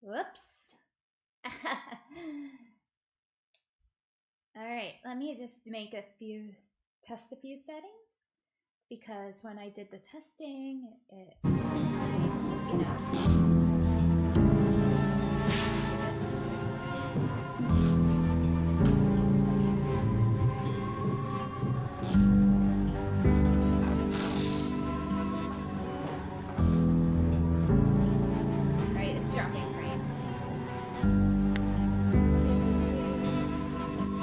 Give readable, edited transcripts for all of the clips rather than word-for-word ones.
Whoops. All right, let me just test a few settings, because when I did the testing, it was fine, you know. All right, it's dropping frames. Let's see.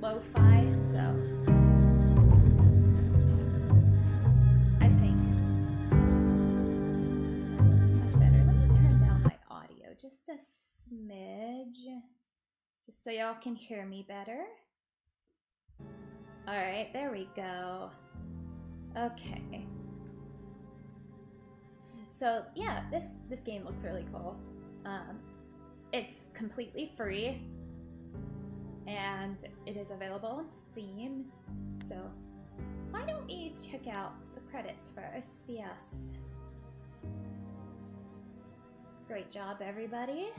lo-fi, so I think it's much better. Let me turn down my audio just a smidge, just so y'all can hear me better. All right, there we go. Okay. So yeah, this game looks really cool. It's completely free, and it is available on Steam. So why don't we check out the credits first? Yes. Great job, everybody.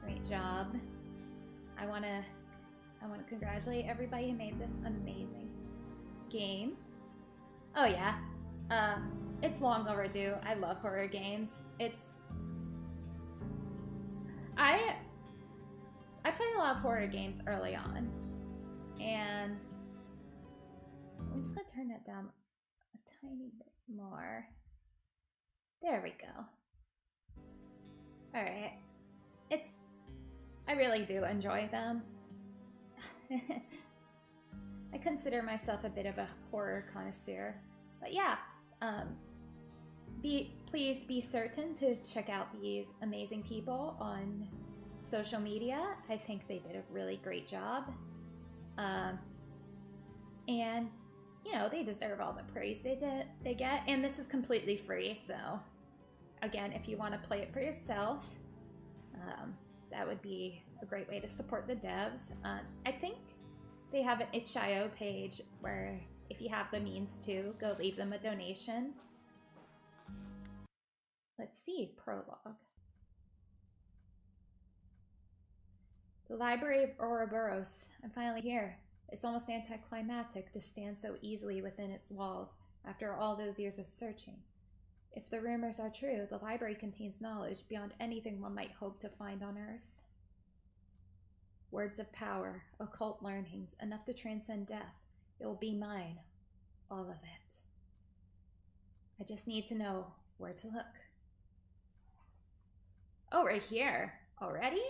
Great job. I wanna congratulate everybody who made this amazing game. Oh yeah. It's long overdue. I love horror games. I played a lot of horror games early on, and I'm just gonna turn that down a tiny bit more. There we go. All right. I really do enjoy them. I consider myself a bit of a horror connoisseur, but yeah. Please be certain to check out these amazing people on social media. I think they did a really great job. And you know, they deserve all the praise they get. And this is completely free, so again, if you want to play it for yourself, that would be a great way to support the devs. I think they have an itch.io page where if you have the means to, go leave them a donation. Let's see, prologue. The Library of Ouroboros. I'm finally here. It's almost anticlimactic to stand so easily within its walls after all those years of searching. If the rumors are true, the library contains knowledge beyond anything one might hope to find on Earth. Words of power, occult learnings, enough to transcend death. It will be mine. All of it. I just need to know where to look. Oh, right here. Already?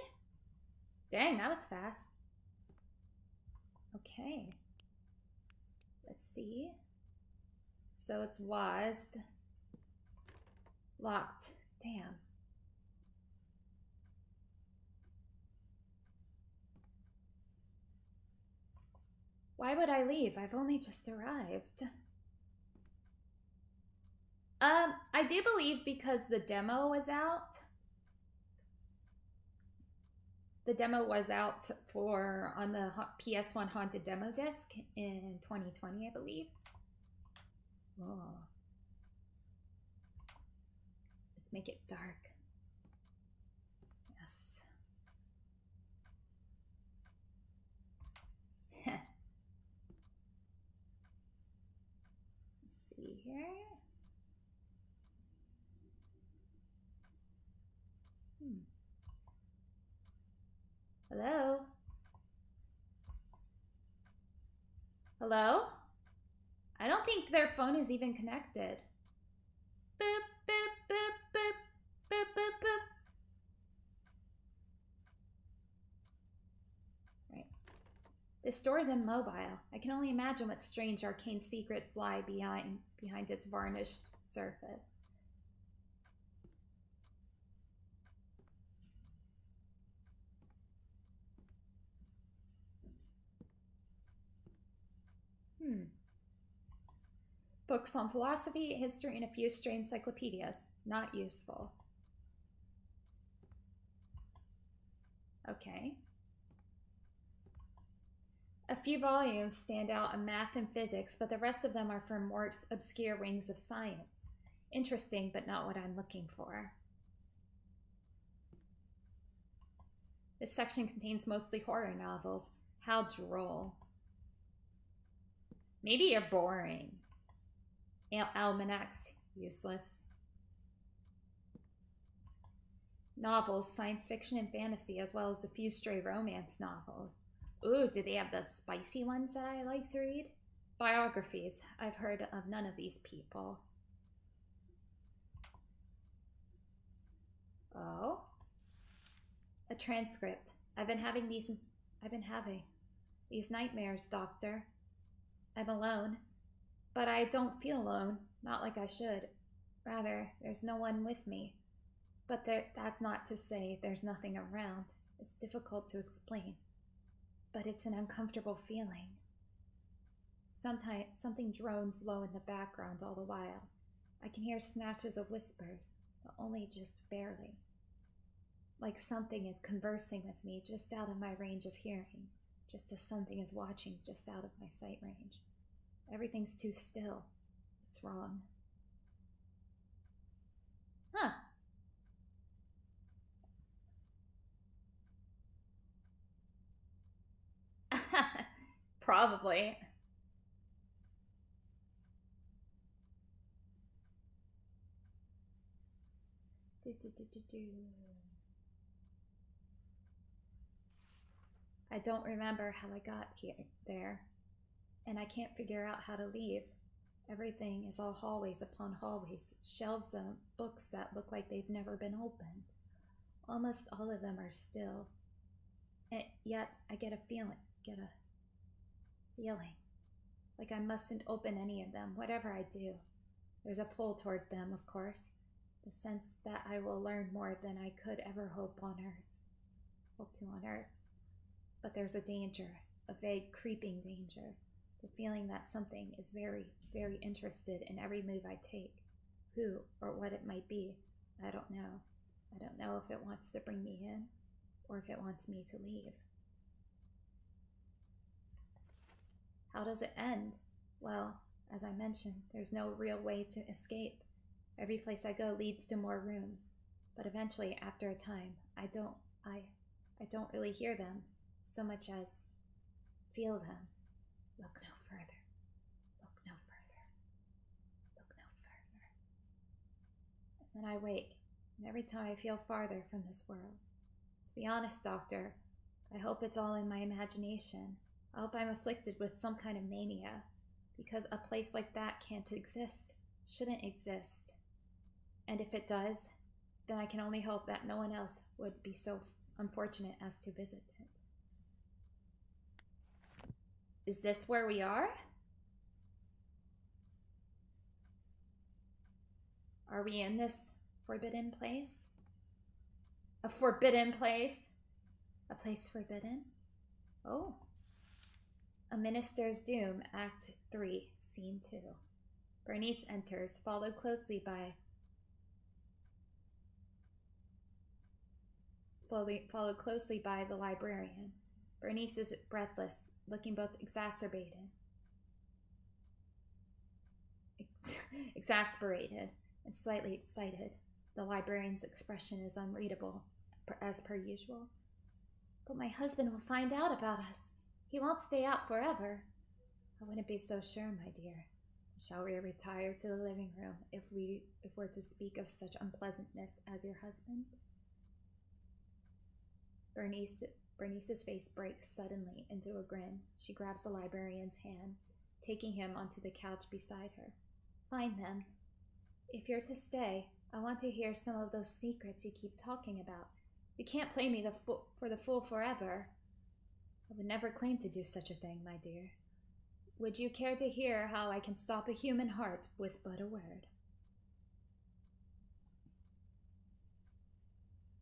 Dang, that was fast. Okay. Let's see. So it's WASD. Locked. Damn. Why would I leave? I've only just arrived. I do believe because the demo was out. The demo was out on the PS1 Haunted Demo Disc in 2020, I believe. Oh. Let's make it dark. Yes. Let's see here. Hello? Hello? I don't think their phone is even connected. Boop, boop, boop, boop, boop, boop, boop. Right. This store is immobile. I can only imagine what strange arcane secrets lie behind its varnished surface. Books on philosophy, history, and a few stray encyclopedias. Not useful. Okay. A few volumes stand out in math and physics, but the rest of them are from more obscure wings of science. Interesting, but not what I'm looking for. This section contains mostly horror novels. How droll. Maybe you're boring. Almanacs, useless. Novels, science fiction and fantasy, as well as a few stray romance novels. Ooh, do they have the spicy ones that I like to read? Biographies. I've heard of none of these people. Oh. A transcript. I've been having These nightmares, Doctor. I'm alone. But I don't feel alone, not like I should. Rather, there's no one with me. But that's not to say there's nothing around. It's difficult to explain. But it's an uncomfortable feeling. Sometimes something drones low in the background all the while. I can hear snatches of whispers, but only just barely. Like something is conversing with me just out of my range of hearing, just as something is watching just out of my sight range. Everything's too still. It's wrong. Huh. Probably. I don't remember how I got there, and I can't figure out how to leave. Everything is all hallways upon hallways, shelves of books that look like they've never been opened. Almost all of them are still, and yet I get a feeling, like I mustn't open any of them, whatever I do. There's a pull toward them, of course, the sense that I will learn more than I could ever hope to on Earth. But there's a danger, a vague, creeping danger, the feeling that something is very, very interested in every move I take. Who or what it might be, I don't know. I don't know if it wants to bring me in or if it wants me to leave. How does it end? Well, as I mentioned, there's no real way to escape. Every place I go leads to more rooms, but eventually, after a time, I don't really hear them so much as feel them. Look no further. Look no further. Look no further. And then I wake, and every time I feel farther from this world. To be honest, Doctor, I hope it's all in my imagination. I hope I'm afflicted with some kind of mania, because a place like that can't exist, shouldn't exist. And if it does, then I can only hope that no one else would be so unfortunate as to visit it. Is this where we are? Are we in this forbidden place? A forbidden place? A place forbidden? Oh. A Minister's Doom, Act 3, Scene 2. Bernice enters, followed closely by the librarian. Bernice is breathless, looking both exasperated and slightly excited. The librarian's expression is unreadable, as per usual. But my husband will find out about us. He won't stay out forever. I wouldn't be so sure, my dear. Shall we retire to the living room if we're to speak of such unpleasantness as your husband? Bernice's face breaks suddenly into a grin. She grabs the librarian's hand, taking him onto the couch beside her. Fine then. If you're to stay, I want to hear some of those secrets you keep talking about. You can't play me for the fool forever. I would never claim to do such a thing, my dear. Would you care to hear how I can stop a human heart with but a word?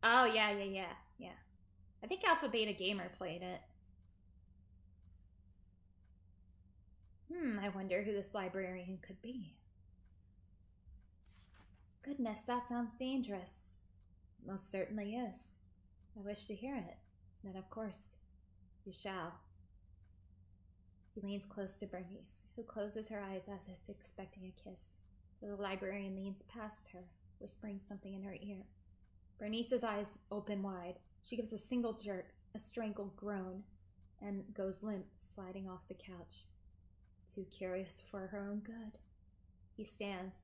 Oh, yeah. I think Alpha Beta Gamer played it. I wonder who this librarian could be. Goodness, that sounds dangerous. Most certainly is. I wish to hear it. Then, of course, you shall. He leans close to Bernice, who closes her eyes as if expecting a kiss. The librarian leans past her, whispering something in her ear. Bernice's eyes open wide. She gives a single jerk, a strangled groan, and goes limp, sliding off the couch. Too curious for her own good. He stands,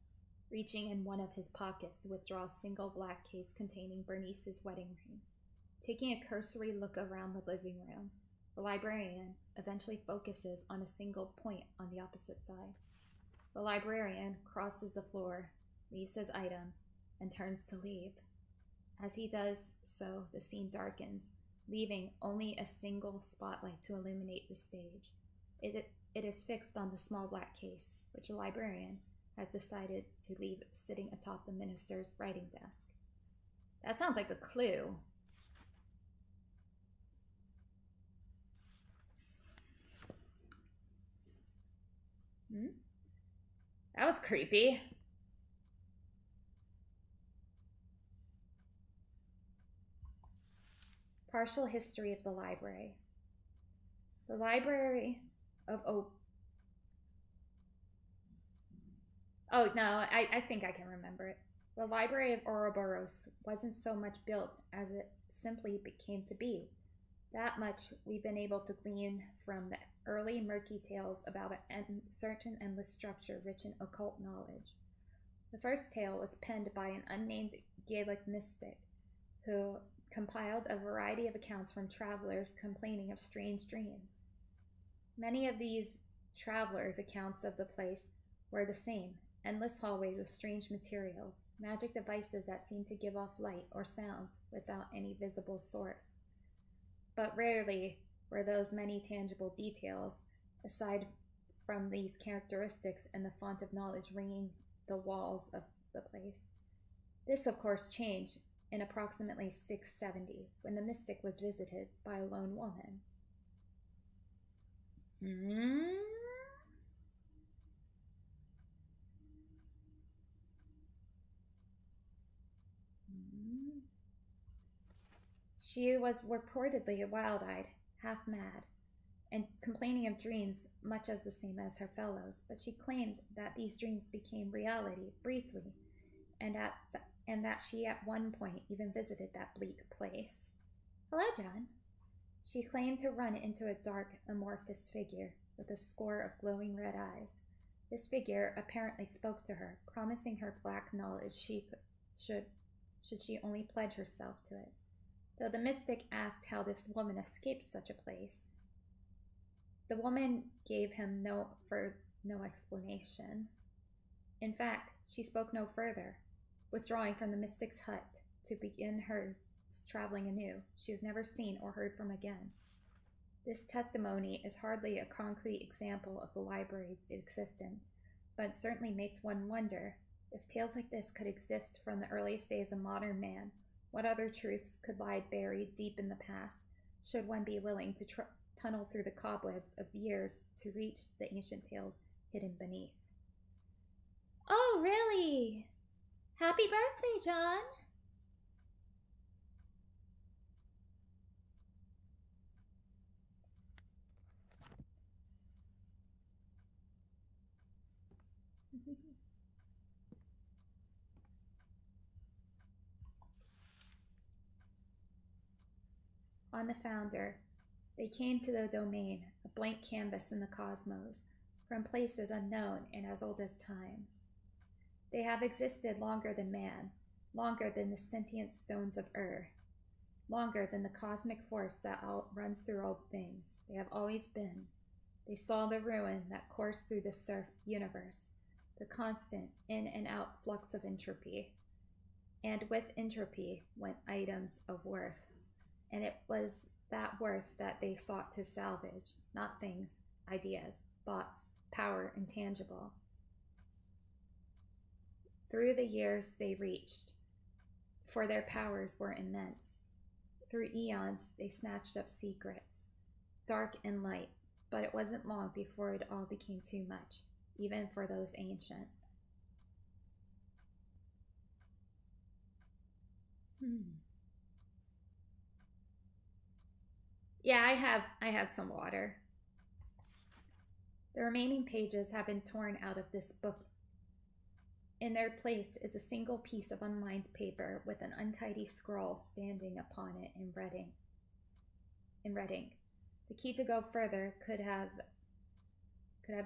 reaching in one of his pockets to withdraw a single black case containing Bernice's wedding ring. Taking a cursory look around the living room, the librarian eventually focuses on a single point on the opposite side. The librarian crosses the floor, leaves his item, and turns to leave. As he does so, the scene darkens. leaving only a single spotlight to illuminate the stage. It is fixed on the small black case, which a librarian has decided to leave sitting atop the minister's writing desk. That sounds like a clue. That was creepy. Partial history of the library. The Library of Oh, no, I think I can remember it. The Library of Ouroboros wasn't so much built as it simply became to be. That much we've been able to glean from the early murky tales about an certain endless structure rich in occult knowledge. The first tale was penned by an unnamed Gaelic mystic who compiled a variety of accounts from travelers complaining of strange dreams. Many of these travelers' accounts of the place were the same: endless hallways of strange materials, magic devices that seemed to give off light or sounds without any visible source. But rarely were those many tangible details, aside from these characteristics and the font of knowledge ringing the walls of the place. This, of course, changed in approximately 670, when the mystic was visited by a lone woman. She was reportedly wild-eyed, half-mad, and complaining of dreams much as the same as her fellows, but she claimed that these dreams became reality briefly, and that she at one point even visited that bleak place. Hello, John. She claimed to run into a dark, amorphous figure with a score of glowing red eyes. This figure apparently spoke to her, promising her black knowledge should she only pledge herself to it, though the mystic asked how this woman escaped such a place. The woman gave him no explanation. In fact, she spoke no further, withdrawing from the mystic's hut to begin her traveling anew. She was never seen or heard from again. This testimony is hardly a concrete example of the library's existence, but certainly makes one wonder, if tales like this could exist from the earliest days of modern man, what other truths could lie buried deep in the past, should one be willing to tunnel through the cobwebs of years to reach the ancient tales hidden beneath. Oh, really? Happy birthday, John! On the founder, they came to the domain, a blank canvas in the cosmos, from places unknown and as old as time. They have existed longer than man, longer than the sentient stones of longer than the cosmic force that runs through all things. They have always been. They saw the ruin that coursed through the universe, the constant in and out flux of entropy. And with entropy went items of worth. And it was that worth that they sought to salvage, not things, ideas, thoughts, power, intangible. Through the years they reached, for their powers were immense. Through eons they snatched up secrets, dark and light, but it wasn't long before it all became too much, even for those ancient. Yeah, I have some water. The remaining pages have been torn out of this book. In their place is a single piece of unlined paper with an untidy scroll standing upon it in red ink. The key to go further could have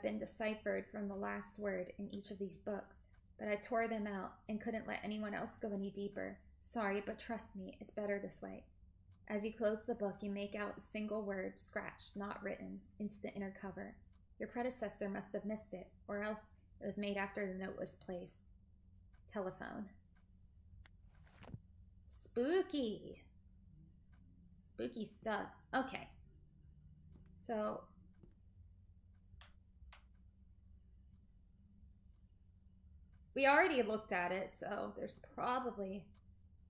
been deciphered from the last word in each of these books, but I tore them out and couldn't let anyone else go any deeper. Sorry, but trust me, it's better this way. As you close the book, you make out a single word, scratched, not written, into the inner cover. Your predecessor must have missed it, or else it was made after the note was placed. Telephone. Spooky. Spooky stuff. Okay. So we already looked at it, so there's probably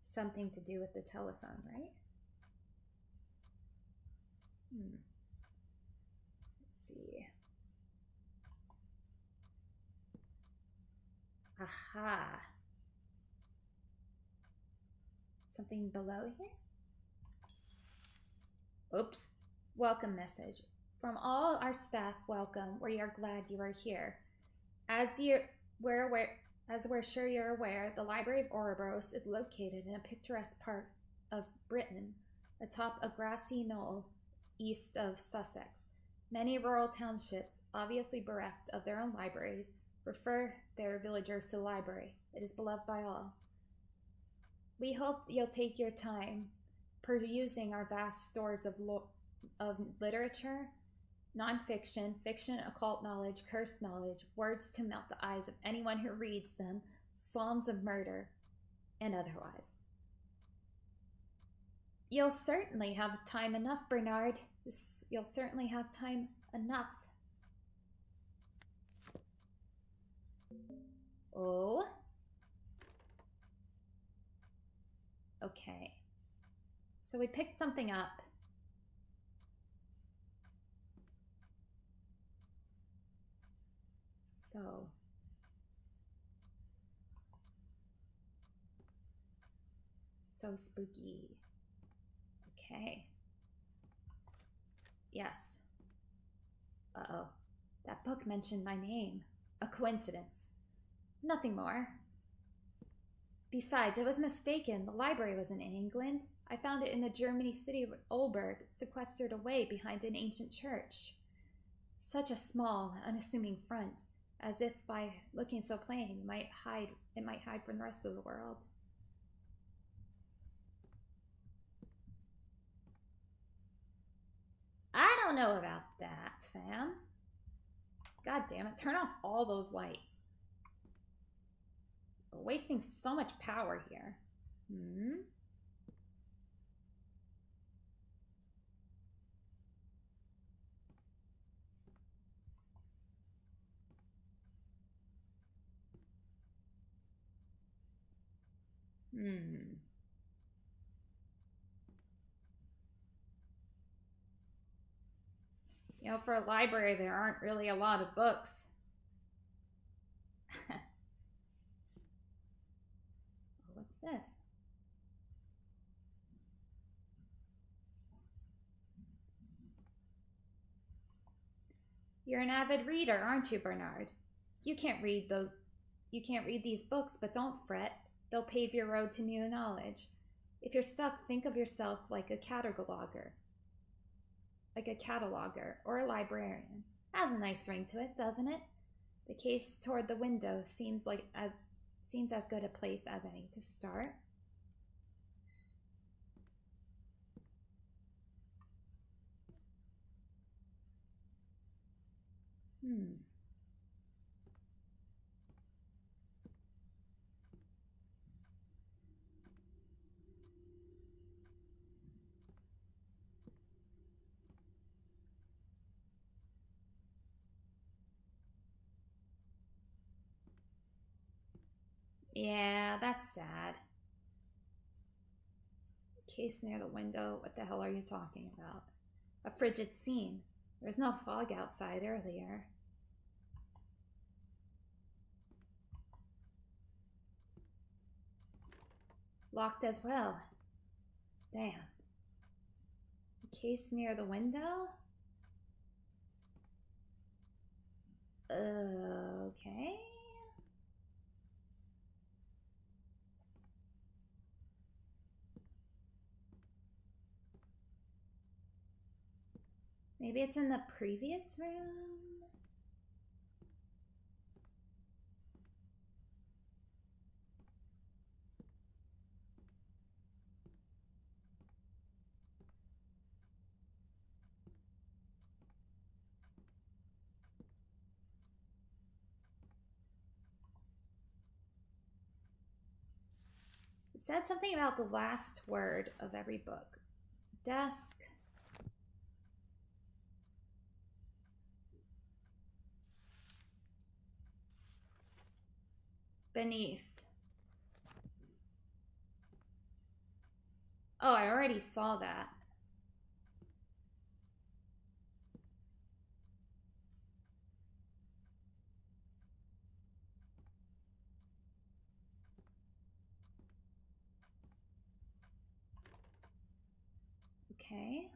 something to do with the telephone, right? Let's see. Aha. Something below here? Oops. Welcome message. From all our staff, welcome. We are glad you are here. We're sure you're aware, the Library of Ouroboros is located in a picturesque part of Britain, atop a grassy knoll east of Sussex. Many rural townships, obviously bereft of their own libraries, refer their villagers to the library. It is beloved by all. We hope you'll take your time perusing our vast stores of literature, nonfiction, fiction, occult knowledge, cursed knowledge, words to melt the eyes of anyone who reads them, psalms of murder, and otherwise. You'll certainly have time enough, Bernard. You'll certainly have time enough. Oh. Okay. So we picked something up. So spooky. Okay. Yes. Uh-oh. That book mentioned my name. A coincidence. Nothing more. Besides, I was mistaken. The library wasn't in England. I found it in the Germany city of Olberg, sequestered away behind an ancient church. Such a small, unassuming front, as if by looking so plain, it might hide from the rest of the world. I don't know about that, fam. God damn it, turn off all those lights. We're wasting so much power here. You know, for a library, there aren't really a lot of books. What's this? You're an avid reader, aren't you, Bernard? You can't read these books, but don't fret. They'll pave your road to new knowledge. If you're stuck, think of yourself like a cataloger or a librarian. Has a nice ring to it, doesn't it? The case toward the window seems as good a place as any to start. Yeah, that's sad. Case near the window. What the hell are you talking about? A frigid scene. There's no fog outside earlier. Locked as well. Damn. A case near the window? Okay. Maybe it's in the previous room? It said something about the last word of every book. desk. Beneath. Oh, I already saw that. Okay.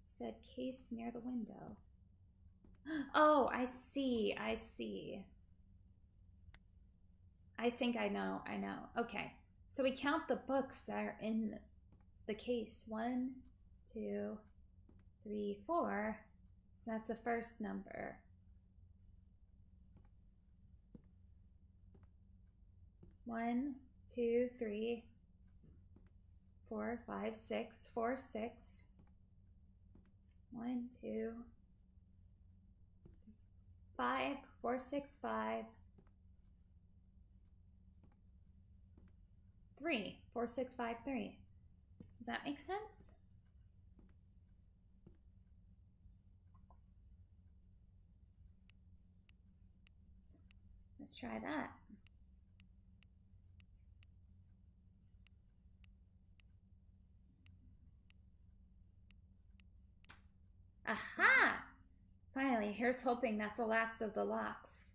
Said case near the window. Oh, I see. I see. I think I know. Okay. So we count the books that are in the case. 1, 2, 3, 4. So that's the first number. 1, 2, 3, 4, 5, 6, 4, 6. 1, 2, 5, 4, 6, 5. 3, 4, 6, 5, 3. Does that make sense? Let's try that. Aha! Finally, here's hoping that's the last of the locks.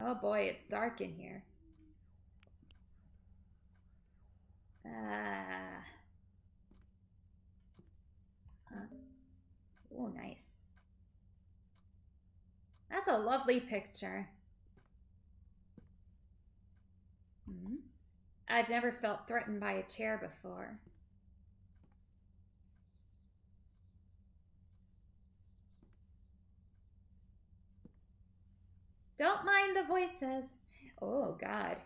Oh boy, it's dark in here. Oh, nice. That's a lovely picture. I've never felt threatened by a chair before. Don't mind the voices. Oh, God.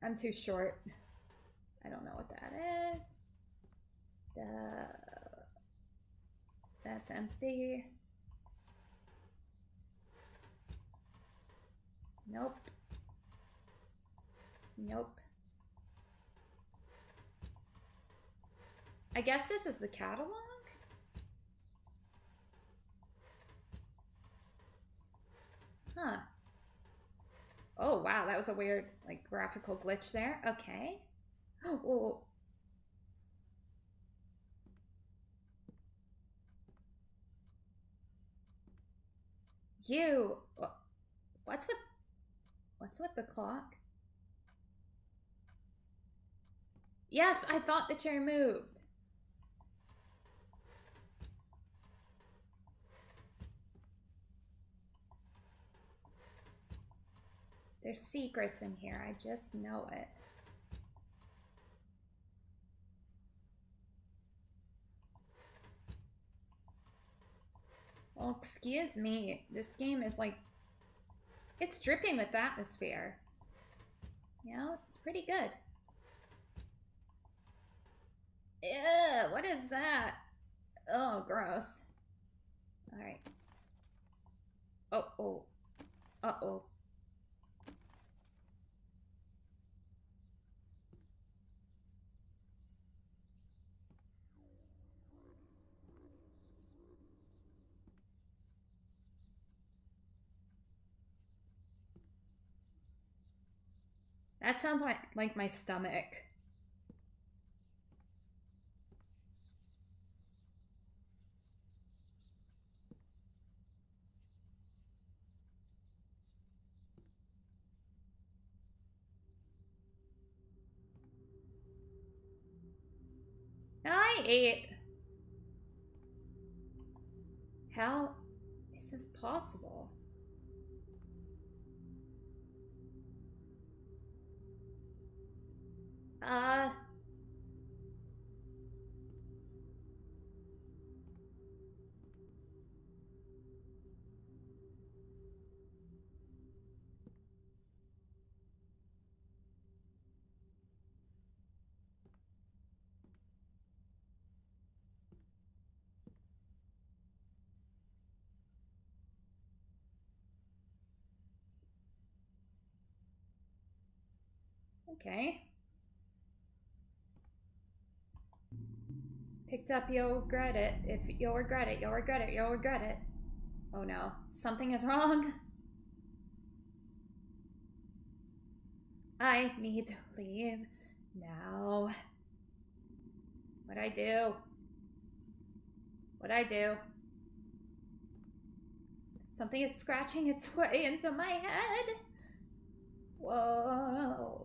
I'm too short. I don't know what that is. That's empty. Nope. Nope. I guess this is the catalog? Huh. Oh, wow, that was a weird, like, graphical glitch there. Okay. Oh. You. What's with the clock? Yes, I thought the chair moved. There's secrets in here. I just know it. Well, excuse me. This game is like... It's dripping with atmosphere. You know, it's pretty good. Ew, what is that? Oh, gross. Alright. Uh-oh. Uh-oh. That sounds like my stomach. I ate. How is this possible? Okay. Picked up, you'll regret it. If you'll regret it, you'll regret it, you'll regret it. Oh no, something is wrong. I need to leave now. What'd I do? What'd I do? Something is scratching its way into my head. Whoa.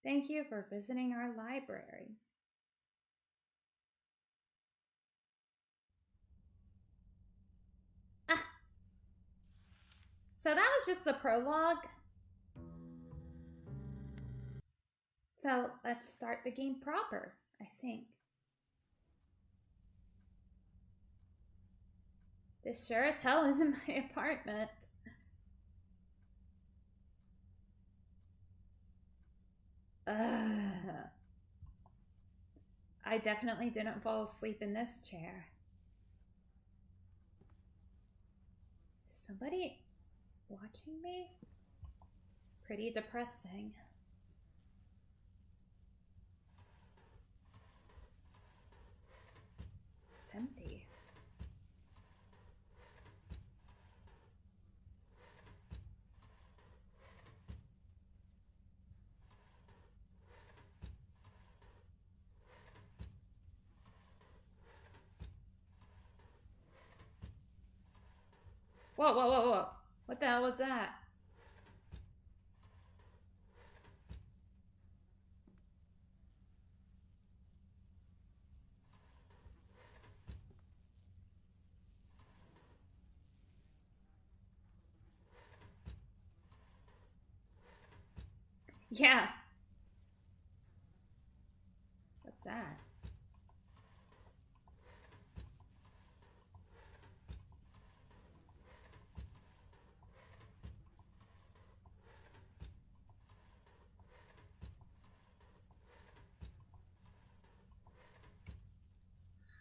Thank you for visiting our library. Ah. So that was just the prologue. So let's start the game proper, I think. This sure as hell isn't my apartment. I definitely didn't fall asleep in this chair. Somebody watching me? Pretty depressing. It's empty. Whoa, whoa, whoa, whoa. What the hell was that? Yeah. What's that?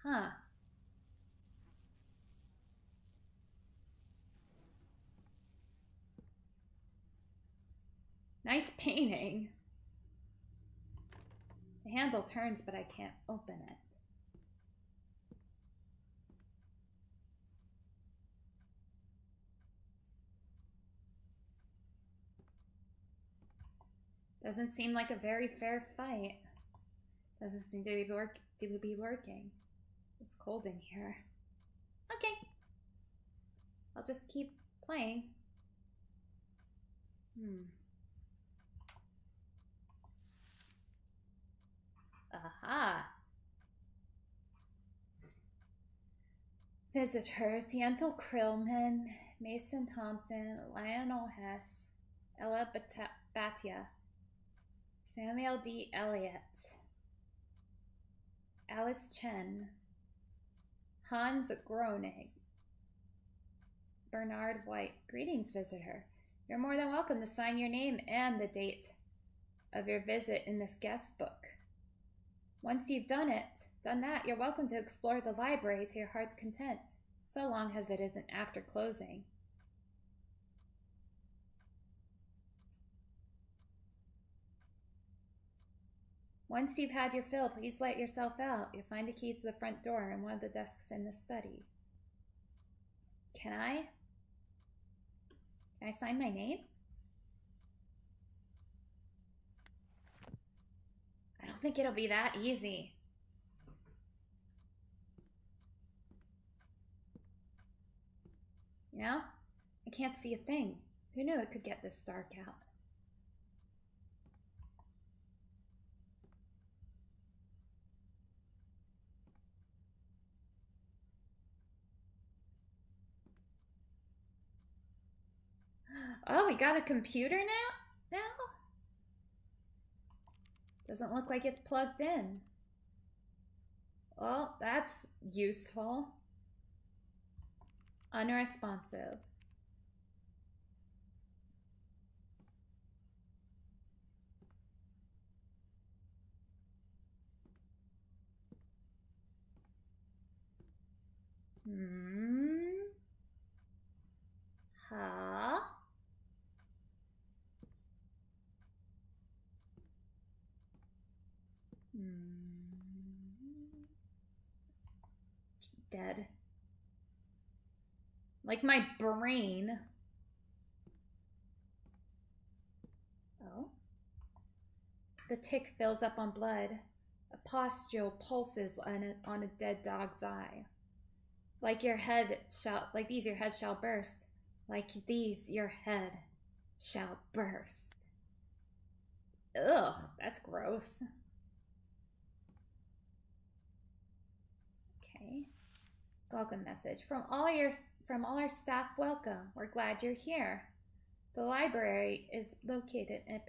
Huh. Nice painting. The handle turns, but I can't open it. Doesn't seem like a very fair fight. Doesn't seem to be working. It's cold in here. Okay. I'll just keep playing. Aha. Visitors: Yentl Krillman, Mason Thompson, Lionel Hess, Ella Batia, Samuel D. Elliott, Alice Chen, Hans Groening, Bernard White. Greetings, visitor. You're more than welcome to sign your name and the date of your visit in this guest book. Once you've done that, you're welcome to explore the library to your heart's content, so long as it isn't after closing. Once you've had your fill, please let yourself out. You'll find the keys to the front door in one of the desks in the study. Can I sign my name? I don't think it'll be that easy. You know? I can't see a thing. Who knew it could get this dark out? Oh, we got a computer now? Doesn't look like it's plugged in. Well, that's useful. Unresponsive. Huh? Dead. Like my brain. Oh. The tick fills up on blood. A pustule pulses on a dead dog's eye. Like your head shall, like these your head shall burst. Like these your head shall burst. Ugh, that's gross. Okay. Welcome message from all our staff. Welcome. We're glad you're here. The library is located in a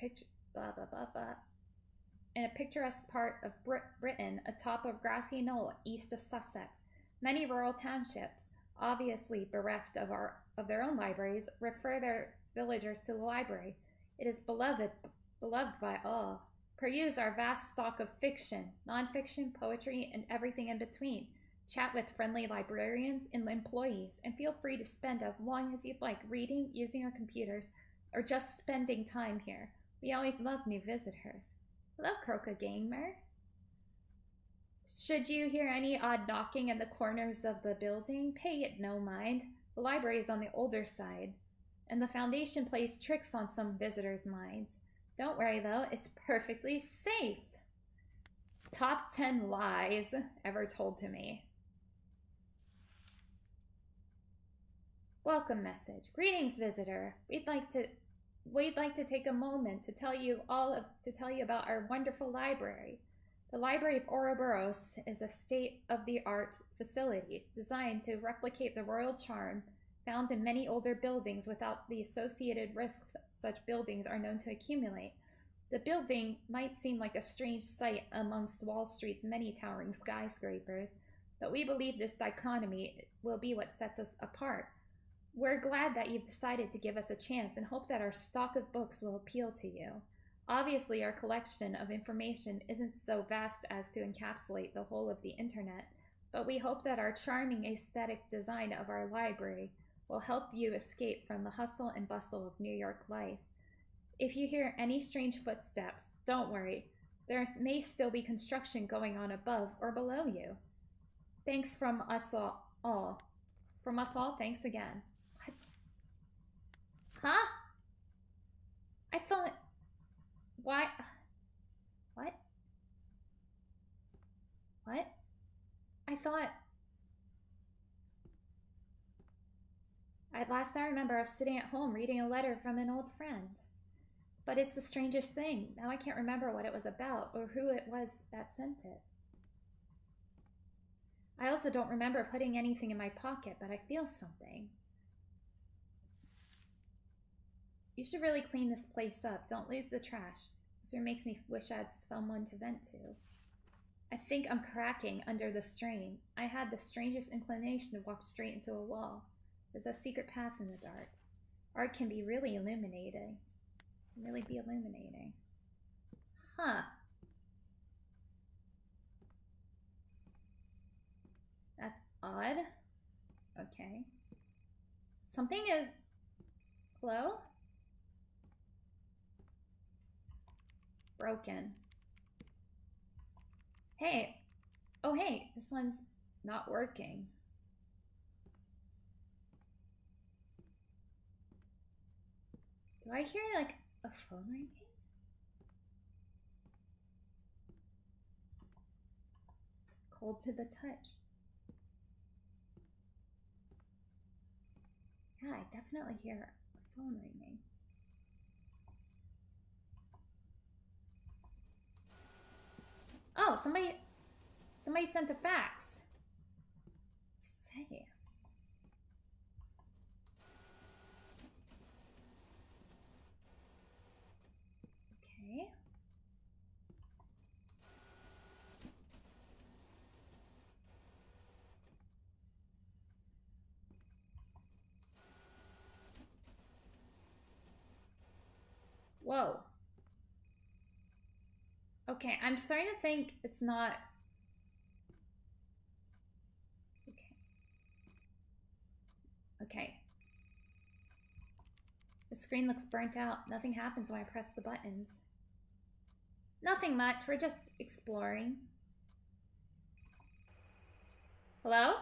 picturesque part of Britain, atop a grassy knoll east of Sussex. Many rural townships, obviously bereft of their own libraries, refer their villagers to the library. It is beloved by all. Peruse our vast stock of fiction, nonfiction, poetry, and everything in between. Chat with friendly librarians and employees, and feel free to spend as long as you'd like reading, using our computers, or just spending time here. We always love new visitors. Hello, Croca Gamer. Should you hear any odd knocking in the corners of the building, pay it no mind. The library is on the older side, and the Foundation plays tricks on some visitors' minds. Don't worry though, it's perfectly safe. Top 10 lies ever told to me. Welcome message. Greetings, visitor. We'd like to take a moment to tell you about our wonderful library. The Library of Ouroboros is a state-of-the-art facility designed to replicate the royal charm found in many older buildings without the associated risks such buildings are known to accumulate. The building might seem like a strange sight amongst Wall Street's many towering skyscrapers, but we believe this dichotomy will be what sets us apart. We're glad that you've decided to give us a chance and hope that our stock of books will appeal to you. Obviously, our collection of information isn't so vast as to encapsulate the whole of the internet, but we hope that our charming aesthetic design of our library will help you escape from the hustle and bustle of New York life. If you hear any strange footsteps, don't worry. There may still be construction going on above or below you. Thanks from us all. From us all, thanks again. What? Huh? I thought... Why? What? What? I thought... Last I remember, I was sitting at home reading a letter from an old friend. But it's the strangest thing. Now I can't remember what it was about or who it was that sent it. I also don't remember putting anything in my pocket, but I feel something. You should really clean this place up. Don't lose the trash. This room makes me wish I had someone to vent to. I think I'm cracking under the strain. I had the strangest inclination to walk straight into a wall. There's a secret path in the dark. Art can be really illuminating. Really be illuminating. Huh. That's odd. Okay. Something is... Hello? Broken. Hey. Oh, hey. This one's not working. Do I hear, like, a phone ringing? Cold to the touch. Yeah, I definitely hear a phone ringing. Oh, somebody sent a fax. What's it say? Okay. Whoa. Okay, I'm starting to think it's not... Okay. Okay. The screen looks burnt out. Nothing happens when I press the buttons. Nothing much. We're just exploring. Hello?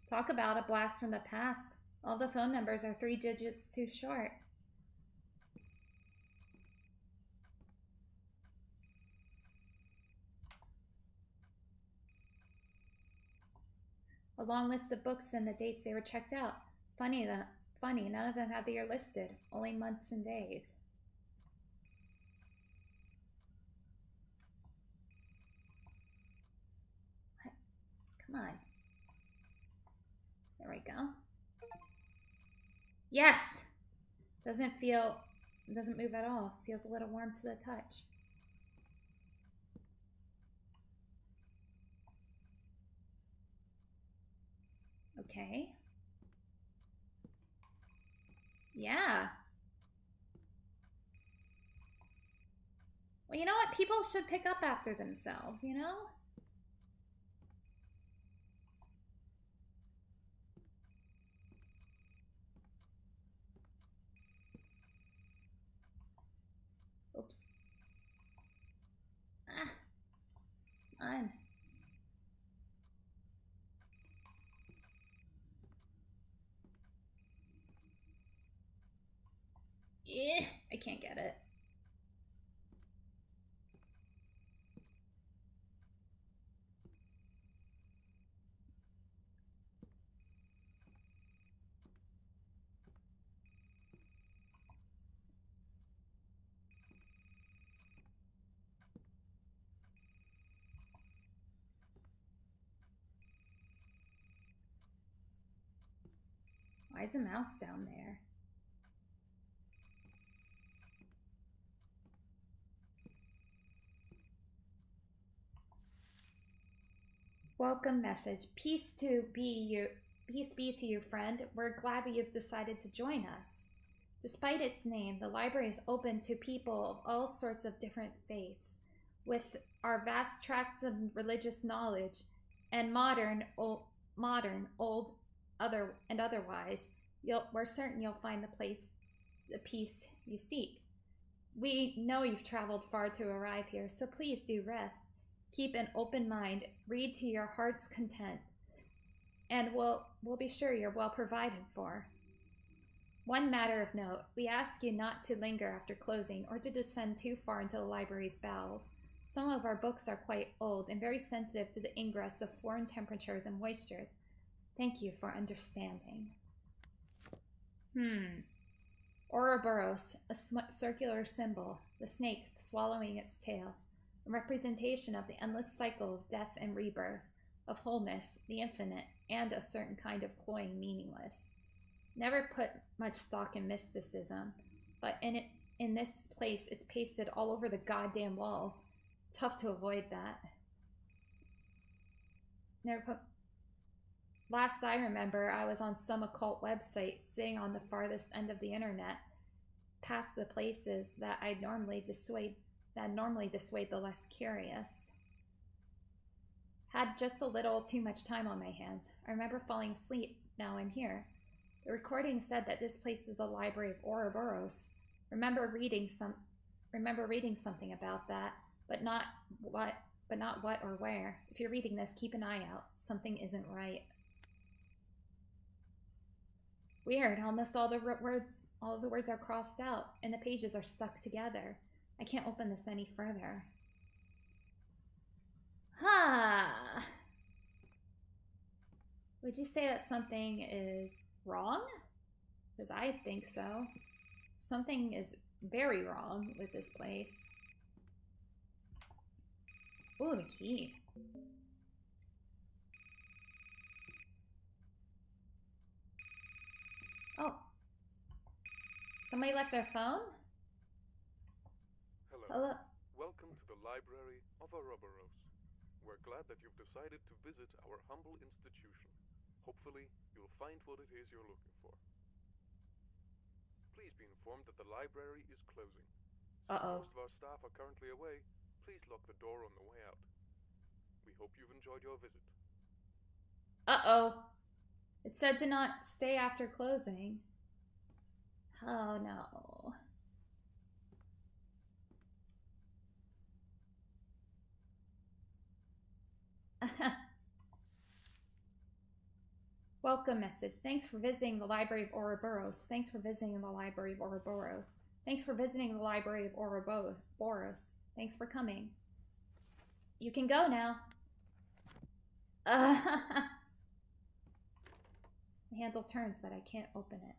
Talk about a blast from the past. All the phone numbers are 3 digits too short. A long list of books and the dates they were checked out. Funny, none of them had the year listed. Only months and days. What? Come on. There we go. Yes! Doesn't move at all. Feels a little warm to the touch. Okay. Yeah. Well, you know what? People should pick up after themselves, you know? Oops. Ah. Come on. I can't get it. Why is a mouse down there? Welcome message. Peace be to you, friend. We're glad you've decided to join us. Despite its name, the library is open to people of all sorts of different faiths. With our vast tracts of religious knowledge and modern, old, and otherwise, we're certain you'll find the peace you seek. We know you've traveled far to arrive here, so please do rest. Keep an open mind, read to your heart's content, and we'll be sure you're well provided for. One matter of note, we ask you not to linger after closing or to descend too far into the library's bowels. Some of our books are quite old and very sensitive to the ingress of foreign temperatures and moistures. Thank you for understanding. Ouroboros, a circular symbol, the snake swallowing its tail, a representation of the endless cycle of death and rebirth, of wholeness, the infinite, and a certain kind of cloying meaningless. Never put much stock in mysticism, but in this place it's pasted all over the goddamn walls. Tough to avoid that. Last I remember, I was on some occult website, sitting on the farthest end of the internet, past the places that normally dissuade the less curious. Had just a little too much time on my hands. I remember falling asleep. Now I'm here. The recording said that this place is the Library of Ouroboros. Remember reading something about that, but not what or where. If you're reading this, keep an eye out. Something isn't right. Weird. Almost all the words are crossed out, and the pages are stuck together. I can't open this any further. Would you say that something is wrong? Because I think so. Something is very wrong with this place. Ooh, the key. Oh. Somebody left their phone? Hello. Welcome to the Library of Ouroboros. We're glad that you've decided to visit our humble institution. Hopefully, you'll find what it is you're looking for. Please be informed that the library is closing. Since most of our staff are currently away, please lock the door on the way out. We hope you've enjoyed your visit. Uh-oh. It said to not stay after closing. Oh, no. Welcome message. Thanks for visiting the Library of Ouroboros. Thanks for visiting the Library of Ouroboros. Thanks for visiting the Library of Ouroboros. Thanks for coming. You can go now. The handle turns, but I can't open it.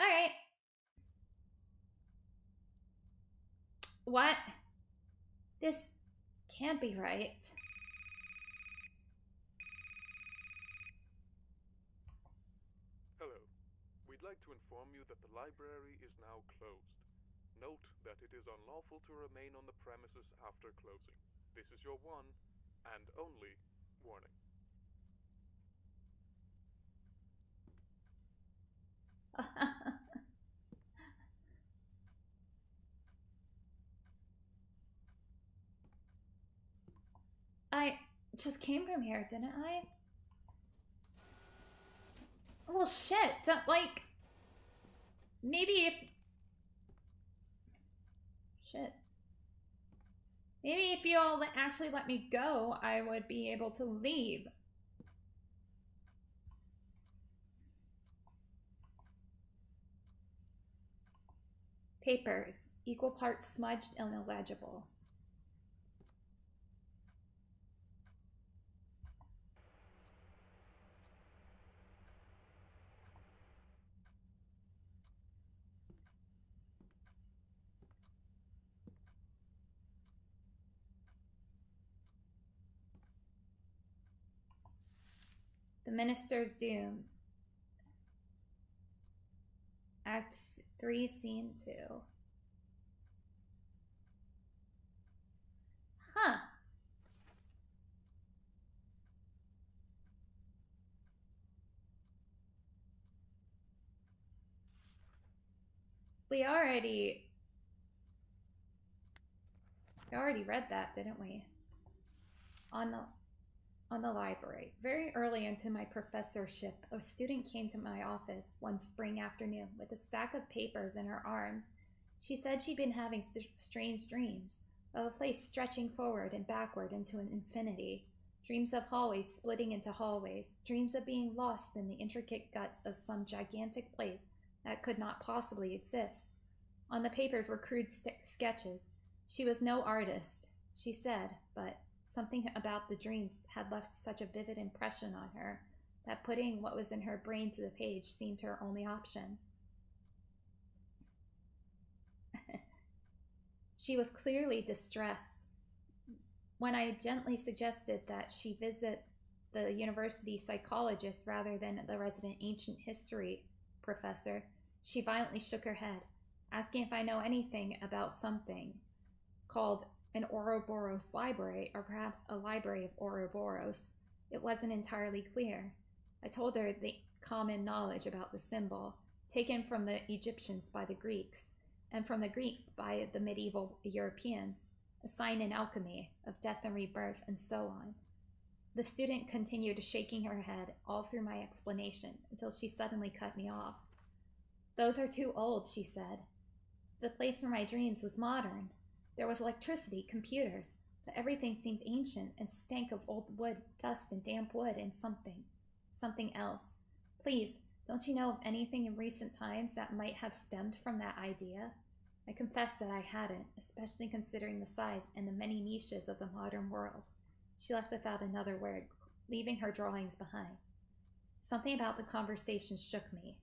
All right. What? This can't be right. Hello. We'd like to inform you that the library is now closed. Note that it is unlawful to remain on the premises after closing. This is your one and only warning. I just came from here, didn't I? Well, shit. Like, maybe if... Shit. Maybe if you all actually let me go, I would be able to leave. Papers. Equal parts smudged and illegible. The Minister's Doom. Act 3, Scene 2. Huh. We already read that, didn't we? On the library. Very early into my professorship, a student came to my office one spring afternoon with a stack of papers in her arms. She said she'd been having strange dreams of a place stretching forward and backward into an infinity. Dreams of hallways splitting into hallways. Dreams of being lost in the intricate guts of some gigantic place that could not possibly exist. On the papers were crude sketches. She was no artist, she said, but something about the dreams had left such a vivid impression on her that putting what was in her brain to the page seemed her only option. She was clearly distressed. When I gently suggested that she visit the university psychologist rather than the resident ancient history professor, she violently shook her head, asking if I know anything about something called an Ouroboros library, or perhaps a library of Ouroboros. It wasn't entirely clear. I told her the common knowledge about the symbol, taken from the Egyptians by the Greeks, and from the Greeks by the medieval Europeans, a sign in alchemy of death and rebirth, and so on. The student continued shaking her head all through my explanation until she suddenly cut me off. "Those are too old," she said. The place for my dreams was modern. There was electricity, computers, but everything seemed ancient and stank of old wood, dust, and damp wood, and something else. Please, don't you know of anything in recent times that might have stemmed from that idea? I confess that I hadn't, especially considering the size and the many niches of the modern world. She left without another word, leaving her drawings behind. Something about the conversation shook me.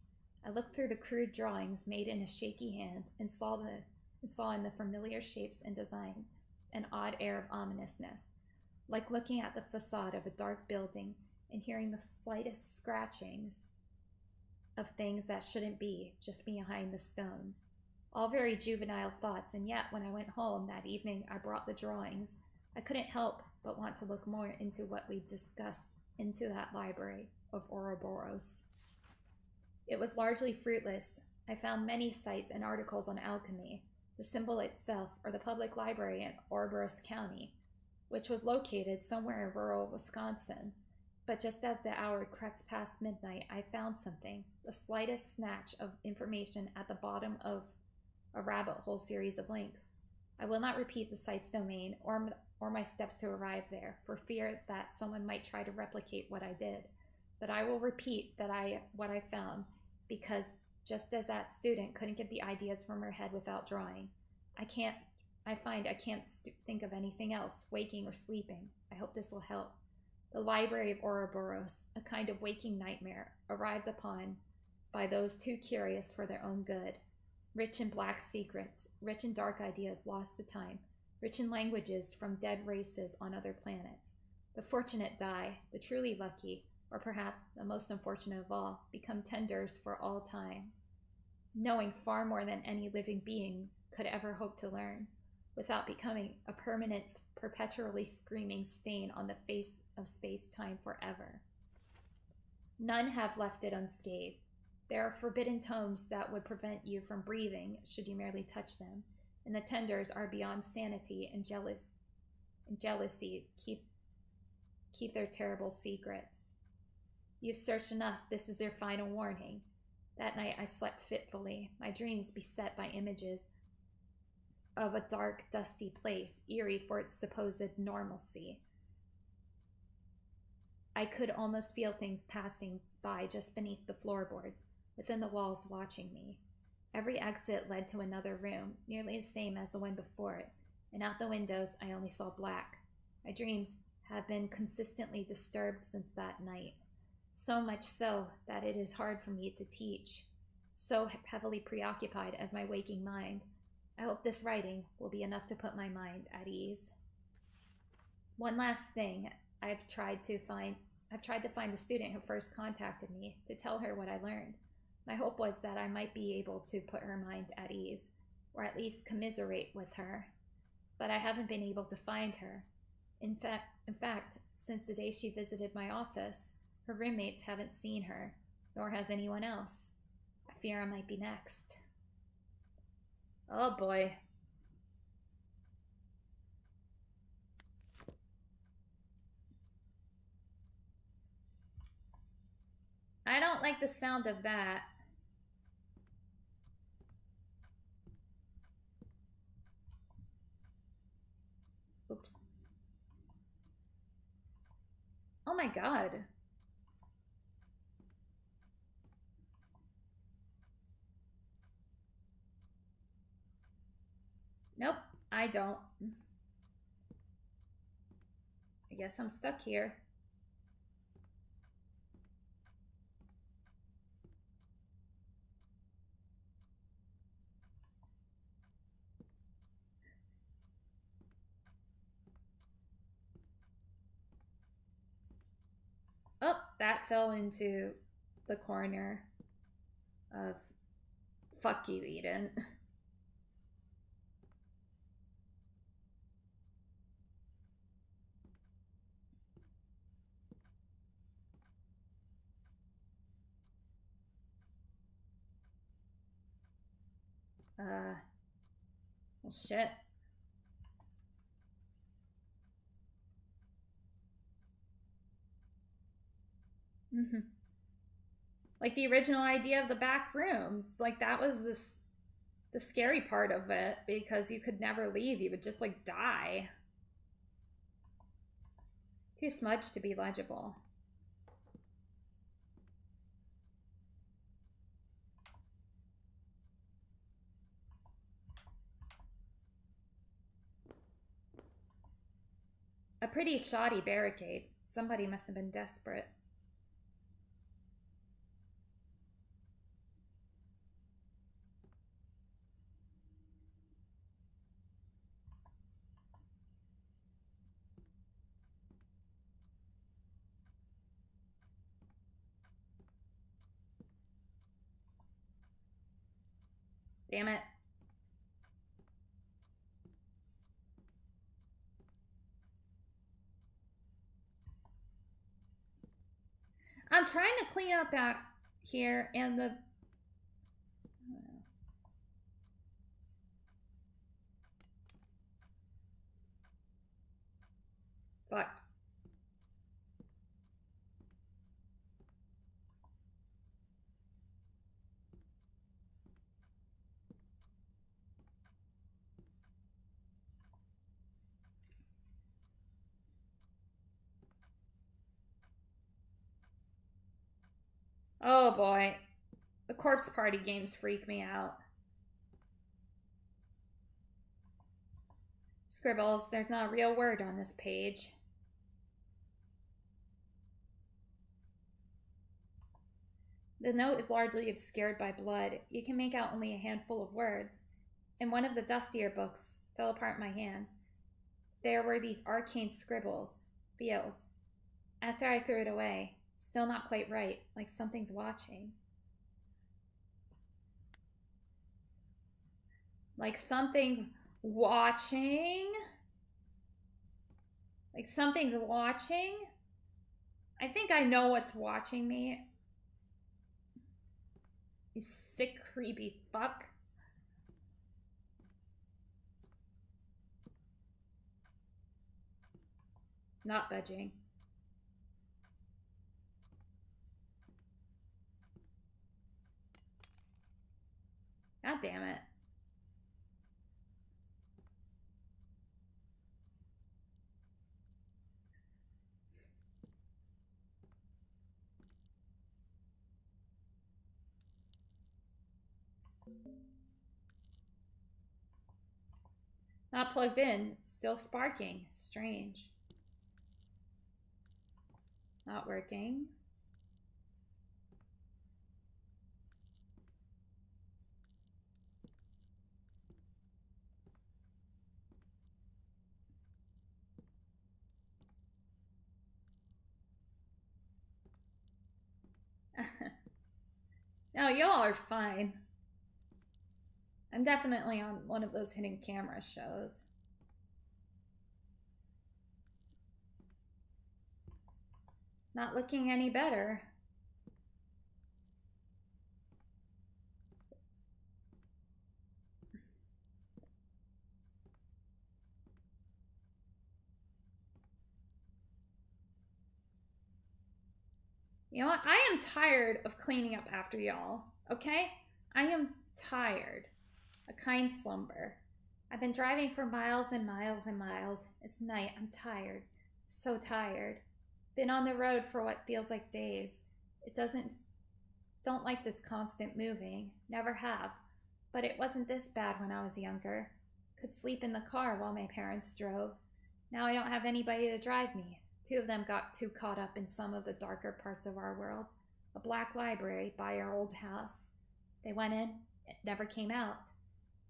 I looked through the crude drawings made in a shaky hand and saw in the familiar shapes and designs an odd air of ominousness, like looking at the facade of a dark building and hearing the slightest scratchings of things that shouldn't be just behind the stone. All very juvenile thoughts, and yet when I went home that evening I brought the drawings. I couldn't help but want to look more into what we discussed into that library of Ouroboros. It was largely fruitless. I found many sites and articles on alchemy, the symbol itself, or the public library in Ouroboros County, which was located somewhere in rural Wisconsin. But just as the hour crept past midnight, I found something, the slightest snatch of information at the bottom of a rabbit hole series of links. I will not repeat the site's domain or my steps to arrive there, for fear that someone might try to replicate what I did. But I will repeat what I found, because just as that student couldn't get the ideas from her head without drawing, I can't think of anything else, waking or sleeping. I hope this will help. The Library of Ouroboros, a kind of waking nightmare, arrived upon by those too curious for their own good. Rich in black secrets, rich in dark ideas lost to time, rich in languages from dead races on other planets. The fortunate die, the truly lucky, or perhaps the most unfortunate of all, become tenders for all time, knowing far more than any living being could ever hope to learn, without becoming a permanent, perpetually screaming stain on the face of space-time forever. None have left it unscathed. There are forbidden tomes that would prevent you from breathing should you merely touch them, and the tenders are beyond sanity and jealousy keep their terrible secrets. You've searched enough. This is your final warning. That night I slept fitfully, my dreams beset by images of a dark, dusty place, eerie for its supposed normalcy. I could almost feel things passing by just beneath the floorboards, within the walls watching me. Every exit led to another room, nearly the same as the one before it, and out the windows I only saw black. My dreams have been consistently disturbed since that night, so much so that it is hard for me to teach, so heavily preoccupied as my waking mind. I hope this writing will be enough to put my mind at ease. One last thing, I've tried to find the student who first contacted me to tell her what I learned. My hope was that I might be able to put her mind at ease, or at least commiserate with her. But I haven't been able to find her. In fact, since the day she visited my office, her roommates haven't seen her, nor has anyone else. I fear I might be next. Oh boy. I don't like the sound of that. Oops. Oh my god. Nope, I don't. I guess I'm stuck here. Oh, that fell into the corner of fuck you, Eden. Well, shit. Like the original idea of the back rooms. Like that was the scary part of it, because you could never leave. You would just like die. Too smudged to be legible. A pretty shoddy barricade. Somebody must have been desperate. Damn it. I'm trying to clean up out here, and the... Fuck. Oh boy. The corpse party games freak me out. Scribbles, there's not a real word on this page. The note is largely obscured by blood. You can make out only a handful of words. In one of the dustier books, fell apart in my hands, there were these arcane scribbles, Beals. After I threw it away, still not quite right, like something's watching. Like something's watching? Like something's watching? I think I know what's watching me. You sick, creepy fuck. Not budging. God damn it. Not plugged in, still sparking. Strange. Not working. No, y'all are fine. I'm definitely on one of those hidden camera shows. Not looking any better. You know what? I am tired of cleaning up after y'all, okay? I am tired. A kind slumber. I've been driving for miles and miles and miles. It's night. I'm tired. So tired. Been on the road for what feels like days. Don't like this constant moving. Never have. But it wasn't this bad when I was younger. Could sleep in the car while my parents drove. Now I don't have anybody to drive me. Two of them got too caught up in some of the darker parts of our world. A black library by our old house. They went in, it never came out.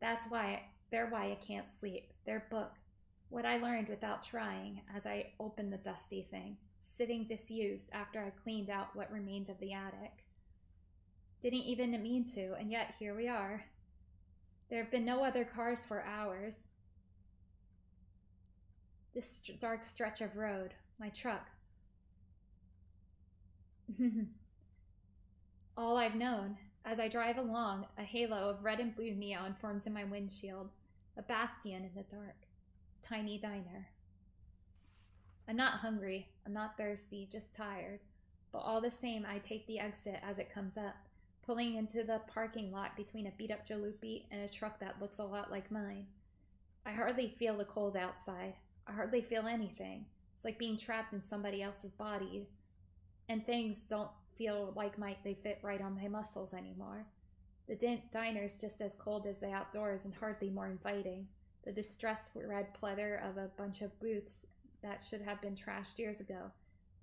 They're why I can't sleep. Their book. What I learned without trying as I opened the dusty thing. Sitting disused after I cleaned out what remained of the attic. Didn't even mean to, and yet here we are. There have been no other cars for hours. This dark stretch of road. My truck. All I've known. As I drive along, a halo of red and blue neon forms in my windshield. A bastion in the dark. A tiny diner. I'm not hungry. I'm not thirsty, just tired. But all the same, I take the exit as it comes up. pulling into the parking lot between a beat-up jalopy and a truck that looks a lot like mine. I hardly feel the cold outside. I hardly feel anything. It's like being trapped in somebody else's body. And things don't feel like they fit right on my muscles anymore. The diner's just as cold as the outdoors and hardly more inviting. The distressed red pleather of a bunch of booths that should have been trashed years ago.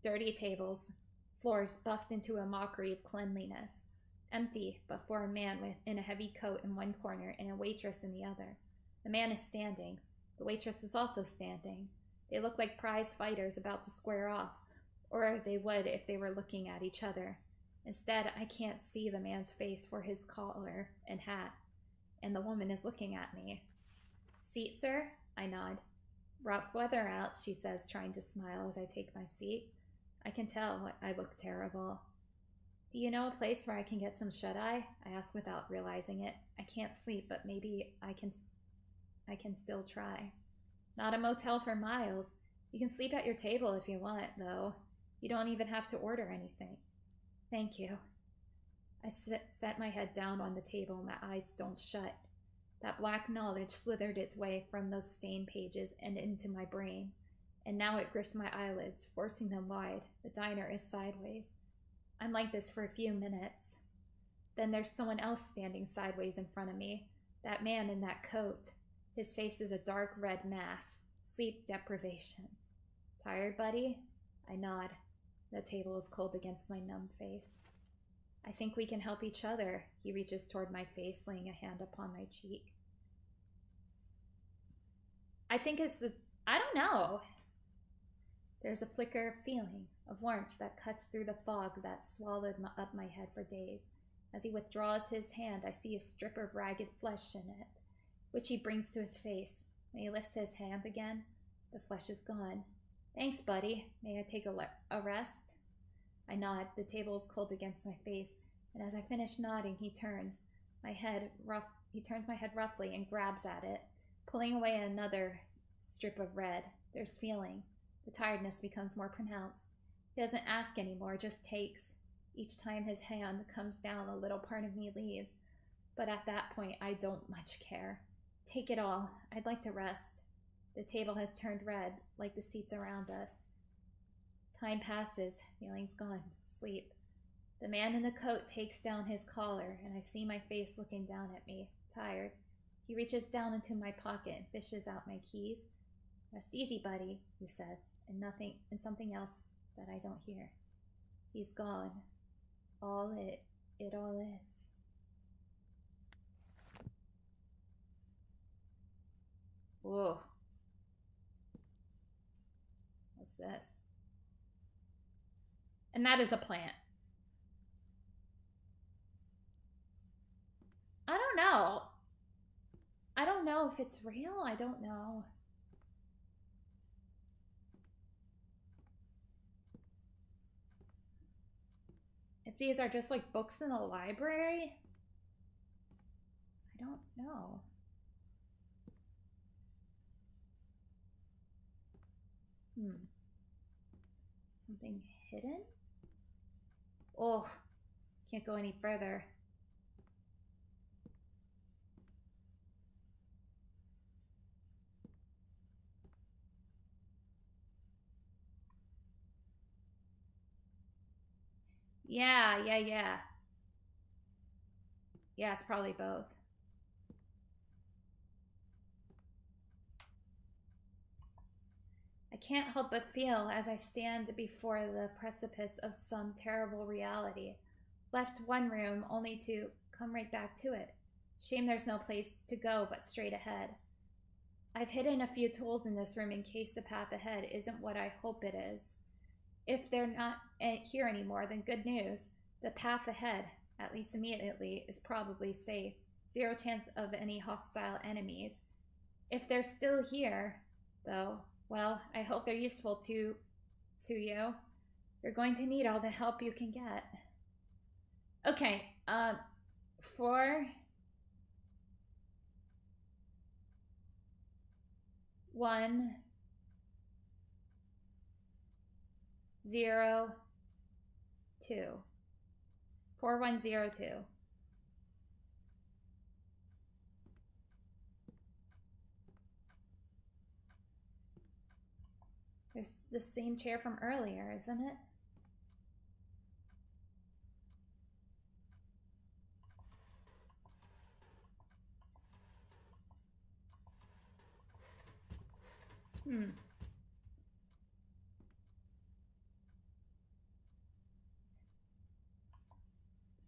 Dirty tables, floors buffed into a mockery of cleanliness. Empty, but for a man in a heavy coat in one corner and a waitress in the other. The man is standing. The waitress is also standing. They look like prize fighters about to square off, or they would if they were looking at each other. Instead, I can't see the man's face for his collar and hat, and the woman is looking at me. Seat, sir? I nod. Rough weather out, she says, trying to smile as I take my seat. I can tell I look terrible. Do you know a place where I can get some shut-eye? I ask without realizing it. I can't sleep, but maybe I can still try. Not a motel for miles. You can sleep at your table if you want, though. You don't even have to order anything. Thank you. I set my head down on the table. My eyes don't shut. That black knowledge slithered its way from those stained pages and into my brain. And now it grips my eyelids, forcing them wide. The diner is sideways. I'm like this for a few minutes. Then there's someone else standing sideways in front of me. That man in that coat. His face is a dark red mass. Sleep deprivation. Tired, buddy? I nod. The table is cold against my numb face. I think we can help each other. He reaches toward my face, laying a hand upon my cheek. I think I don't know. There's a flicker of feeling, of warmth that cuts through the fog that swallowed up my head for days. As he withdraws his hand, I see a strip of ragged flesh in it, which he brings to his face. When he lifts his hand again, the flesh is gone. Thanks, buddy. May I take a rest? I nod. The table is cold against my face, and as I finish nodding, he turns my head roughly and grabs at it, pulling away another strip of red. There's feeling. The tiredness becomes more pronounced. He doesn't ask anymore, just takes. Each time his hand comes down, a little part of me leaves. But at that point, I don't much care. Take it all. I'd like to rest. The table has turned red, like the seats around us. Time passes. Feeling's gone. Sleep. The man in the coat takes down his collar, and I see my face looking down at me, tired. He reaches down into my pocket and fishes out my keys. Rest easy, buddy, he says, and something else that I don't hear. He's gone. It all is. Whoa. What's this? And that is a plant. I don't know. I don't know if it's real. I don't know. If these are just like books in a library, I don't know. Something hidden? Oh, can't go any further. Yeah. Yeah, it's probably both. I can't help but feel as I stand before the precipice of some terrible reality. Left one room only to come right back to it. Shame there's no place to go but straight ahead. I've hidden a few tools in this room in case the path ahead isn't what I hope it is. If they're not here anymore, then good news. The path ahead, at least immediately, is probably safe. 0 chance of any hostile enemies. If they're still here, though, well, I hope they're useful to you. You're going to need all the help you can get. Okay, 4, 1, 0, 2. 4102. There's the same chair from earlier, isn't it?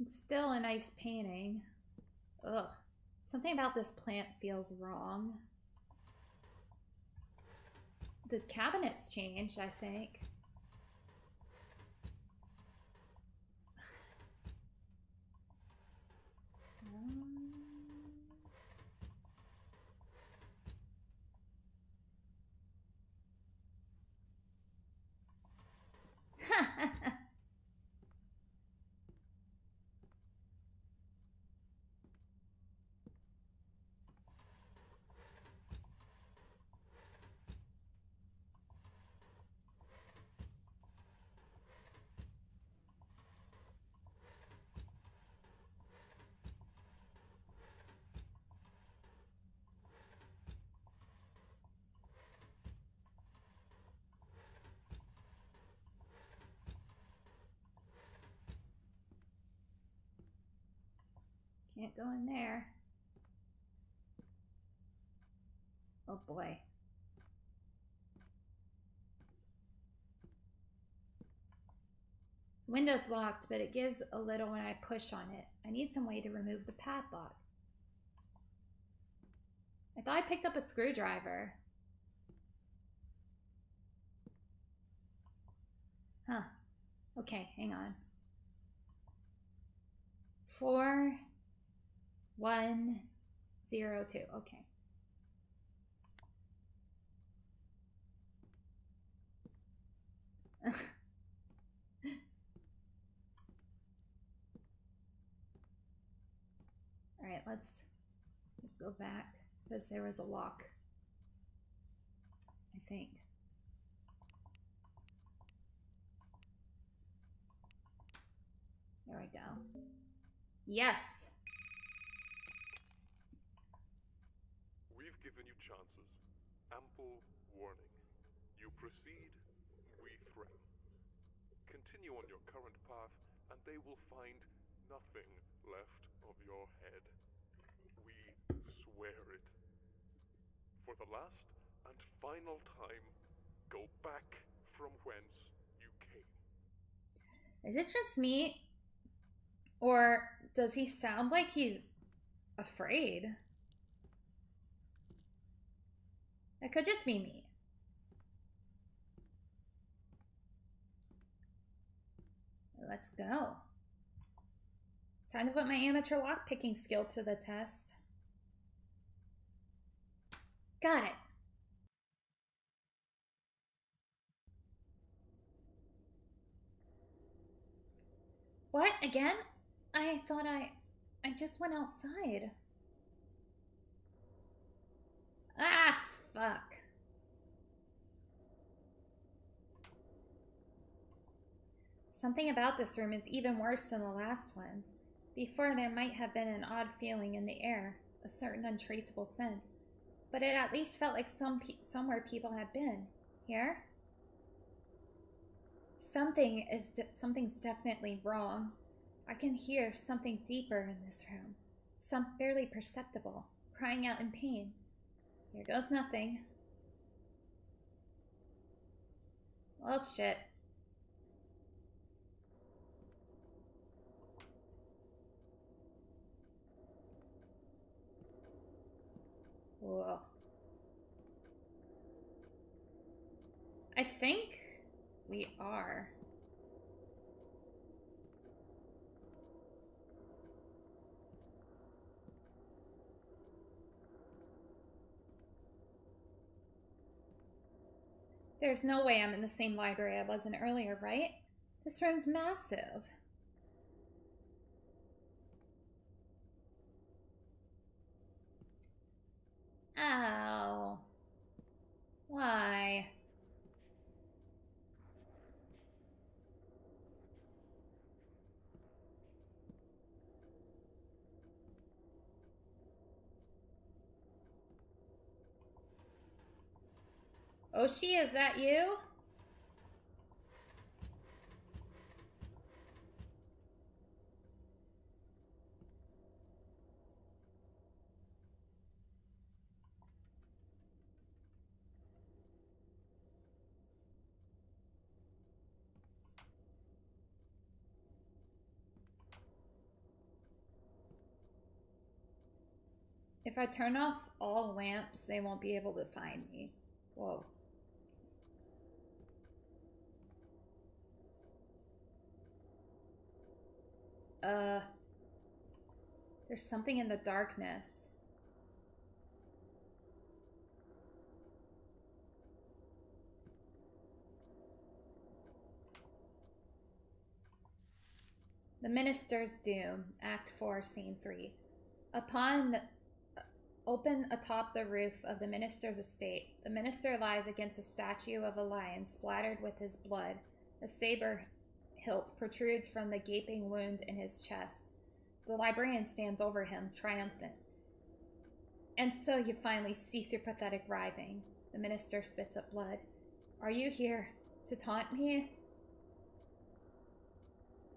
It's still a nice painting. Ugh. Something about this plant feels wrong. The cabinet's changed, I think. Can't go in there. Oh boy. Window's locked, but it gives a little when I push on it. I need some way to remove the padlock. I thought I picked up a screwdriver. Huh. Okay, hang on. 4102. Okay. All right, let's go back because there was a lock, I think. There we go. Yes. We've given you chances. Ample warning. You proceed, we threaten. Continue on your current path, and they will find nothing left of your head. We swear it. For the last and final time, go back from whence you came. Is it just me? Or does he sound like he's afraid? It could just be me. Let's go. Time to put my amateur lockpicking skill to the test. Got it. What? Again? I thought I just went outside. Ah, fuck. Something about this room is even worse than the last ones. Before, there might have been an odd feeling in the air, a certain untraceable scent. But it at least felt like somewhere people had been. Here? Something's definitely wrong. I can hear something deeper in this room. Barely perceptible, crying out in pain. Here goes nothing. Well, shit. Whoa. I think we are. There's no way I'm in the same library I was in earlier, right? This room's massive. Ow. Why? Oshi, is that you? If I turn off all lamps, they won't be able to find me. Whoa. There's something in the darkness. The Minister's Doom, Act 4, Scene 3. Open atop the roof of the minister's estate, the minister lies against a statue of a lion splattered with his blood. A saber hilt protrudes from the gaping wound in his chest. The librarian stands over him, triumphant. And so you finally cease your pathetic writhing. The minister spits up blood. Are you here to taunt me?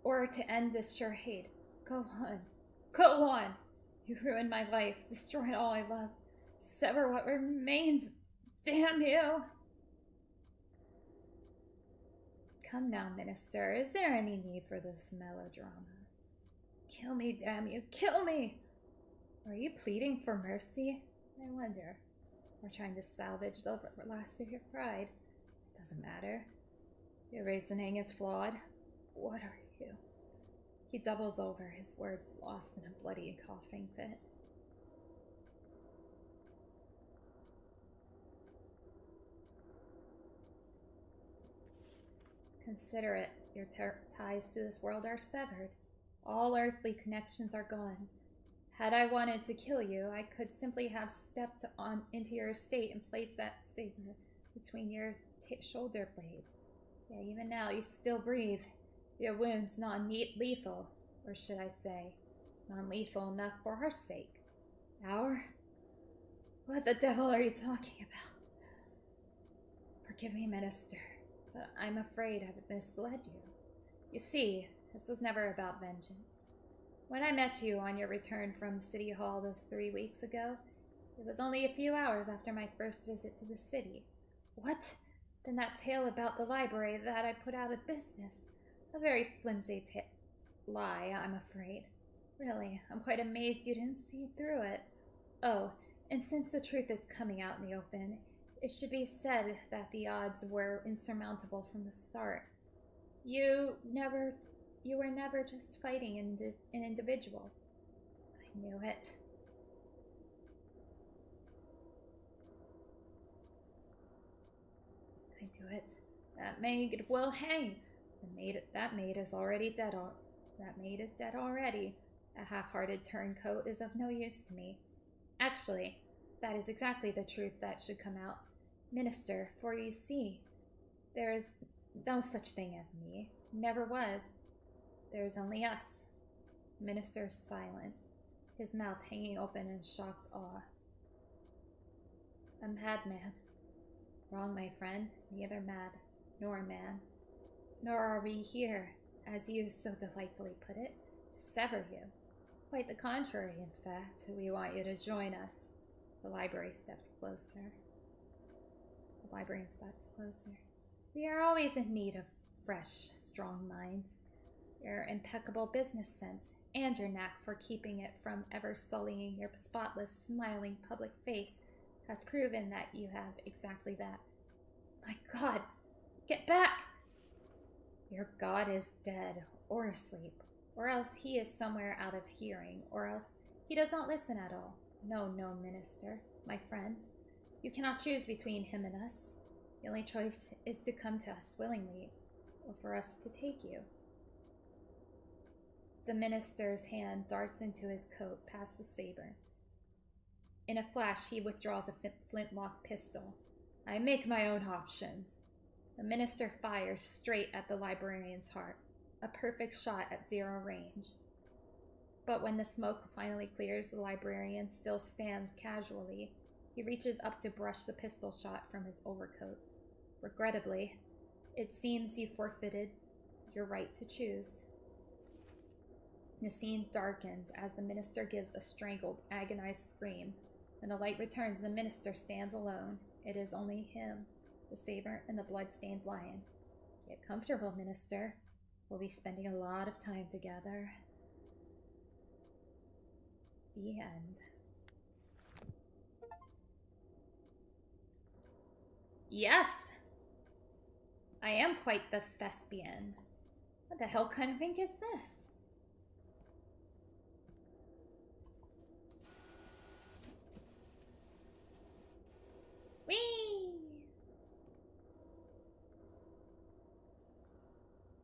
Or to end this charade? Go on. Go on! You ruined my life, destroyed all I loved. Sever what remains. Damn you! Come now, Minister. Is there any need for this melodrama? Kill me, damn you. Kill me! Are you pleading for mercy? I wonder. Or trying to salvage the last of your pride? It doesn't matter. Your reasoning is flawed. What are you? He doubles over, his words lost in a bloody coughing fit. Consider it. Your ties to this world are severed. All earthly connections are gone. Had I wanted to kill you, I could simply have stepped on into your estate and placed that saber between your shoulder blades. Yeah, even now you still breathe. Your wound's non-lethal, or should I say, non-lethal enough for our sake. Our? What the devil are you talking about? Forgive me, Minister, but I'm afraid I've misled you. You see, this was never about vengeance. When I met you on your return from City Hall those 3 weeks ago, it was only a few hours after my first visit to the city. What? Then that tale about the library that I put out of business. A very flimsy lie, I'm afraid. Really, I'm quite amazed you didn't see through it. Oh, and since the truth is coming out in the open, it should be said that the odds were insurmountable from the start. You were never just fighting an individual. I knew it. I knew it. That maid will hang. That maid is already dead. That maid is dead already. A half-hearted turncoat is of no use to me. Actually, that is exactly the truth that should come out. Minister, for you see, there is no such thing as me. Never was. There is only us. The minister is silent, his mouth hanging open in shocked awe. A madman. Wrong, my friend. Neither mad nor man. Nor are we here, as you so delightfully put it, to sever you. Quite the contrary, in fact. We want you to join us. The librarian steps closer. We are always in need of fresh, strong minds. Your impeccable business sense, and your knack for keeping it from ever sullying your spotless, smiling public face has proven that you have exactly that. My God! Get back! Your God is dead, or asleep, or else he is somewhere out of hearing, or else he does not listen at all. No, no, Minister, my friend. You cannot choose between him and us. The only choice is to come to us willingly, or for us to take you. The minister's hand darts into his coat, past the saber. In a flash, he withdraws a flintlock pistol. I make my own options. The minister fires straight at the librarian's heart, a perfect shot at 0 range. But when the smoke finally clears, the librarian still stands casually. He reaches up to brush the pistol shot from his overcoat. Regrettably, it seems you forfeited your right to choose. The scene darkens as the minister gives a strangled, agonized scream. When the light returns, the minister stands alone. It is only him, the saber, and the blood-stained lion. Get comfortable, Minister. We'll be spending a lot of time together. The end. Yes, I am quite the thespian. What the hell kind of ink is this? Whee!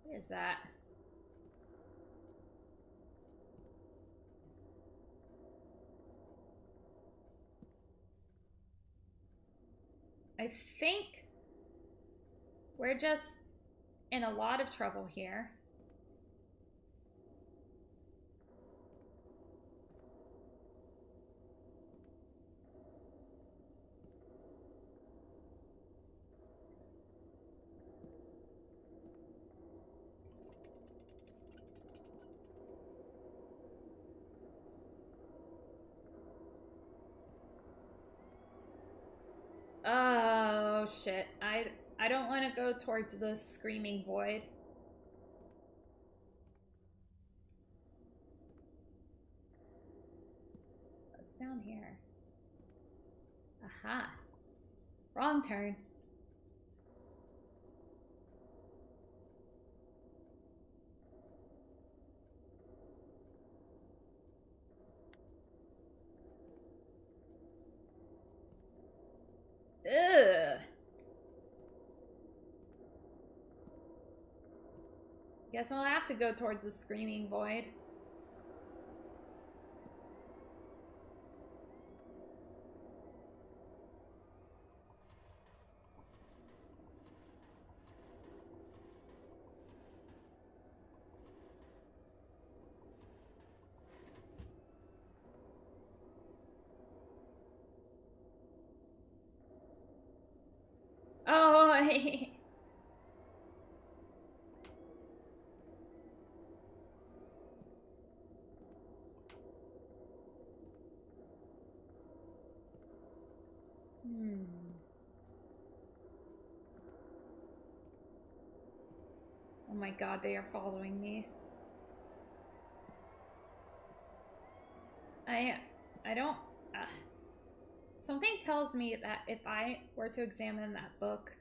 What is that? I think we're just in a lot of trouble here. Oh shit. I don't want to go towards the screaming void. What's down here? Aha. Wrong turn. Ugh. Guess I'll have to go towards the screaming void. Oh, Oh my god, they are following me. I don't... something tells me that if I were to examine that book,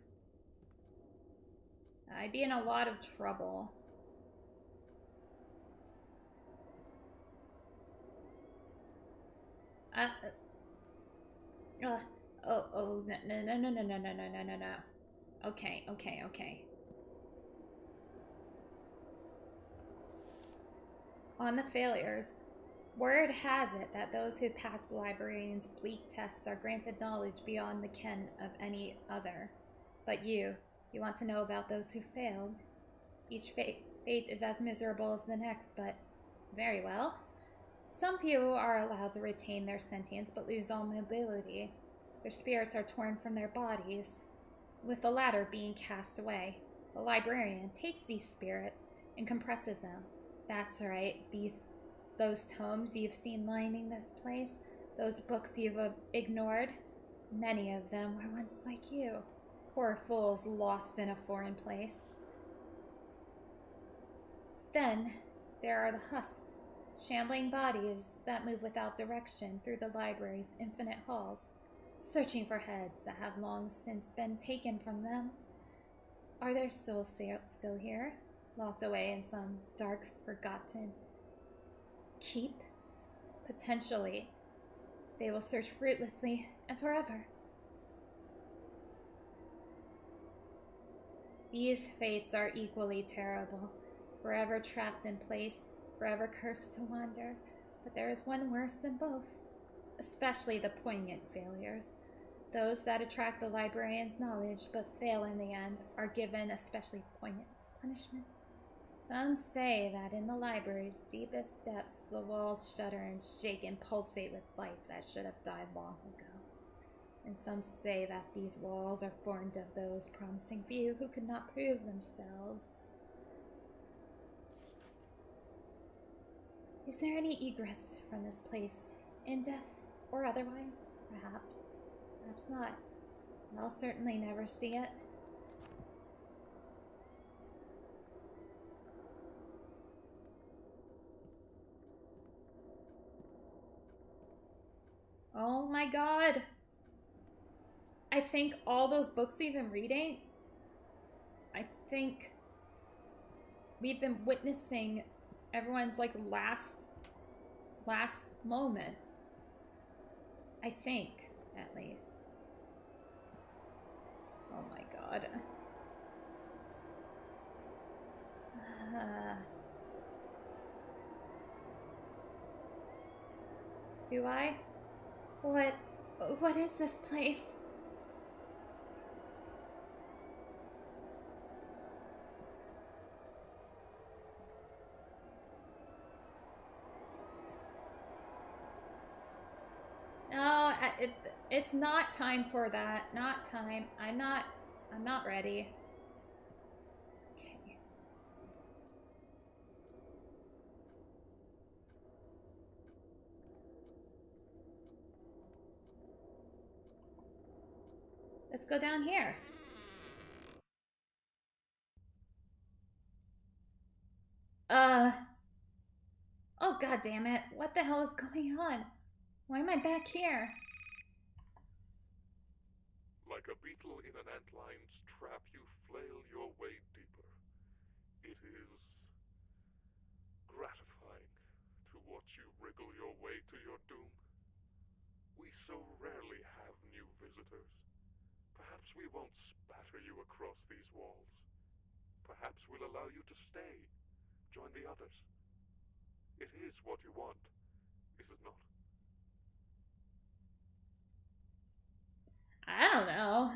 I'd be in a lot of trouble. Oh, no. Okay. On the failures, word has it that those who pass the librarian's bleak tests are granted knowledge beyond the ken of any other. But you want to know about those who failed. Each fate is as miserable as the next, but very well. Some few are allowed to retain their sentience but lose all mobility. Their spirits are torn from their bodies, with the latter being cast away. The librarian takes these spirits and compresses them. That's right, those tomes you've seen lining this place, those books you've ignored, many of them were once like you. Poor fools lost in a foreign place. Then there are the husks, shambling bodies that move without direction through the library's infinite halls, searching for heads that have long since been taken from them. Are their souls still here, locked away in some dark, forgotten keep? Potentially, they will search fruitlessly and forever. These fates are equally terrible, forever trapped in place, forever cursed to wander. But there is one worse than both, especially the poignant failures. Those that attract the librarian's knowledge but fail in the end are given especially poignant punishments. Some say that in the library's deepest depths, the walls shudder and shake and pulsate with life that should have died long ago. And some say that these walls are formed of those promising few who could not prove themselves. Is there any egress from this place, in death or otherwise? Perhaps. Perhaps not. I'll certainly never see it. Oh my god! I think all those books we've been reading, I think we've been witnessing everyone's like last moments. I think, at least. Oh my god. Do I? What is this place? No, it's not time for that. Not time. I'm not ready. Okay. Let's go down here. Oh god damn it. What the hell is going on? Why am I back here? Like a beetle in an antline's trap, you flail your way deeper. It is gratifying to watch you wriggle your way to your doom. We so rarely have new visitors. Perhaps we won't spatter you across these walls. Perhaps we'll allow you to stay, join the others. It is what you want, is it not? I don't know.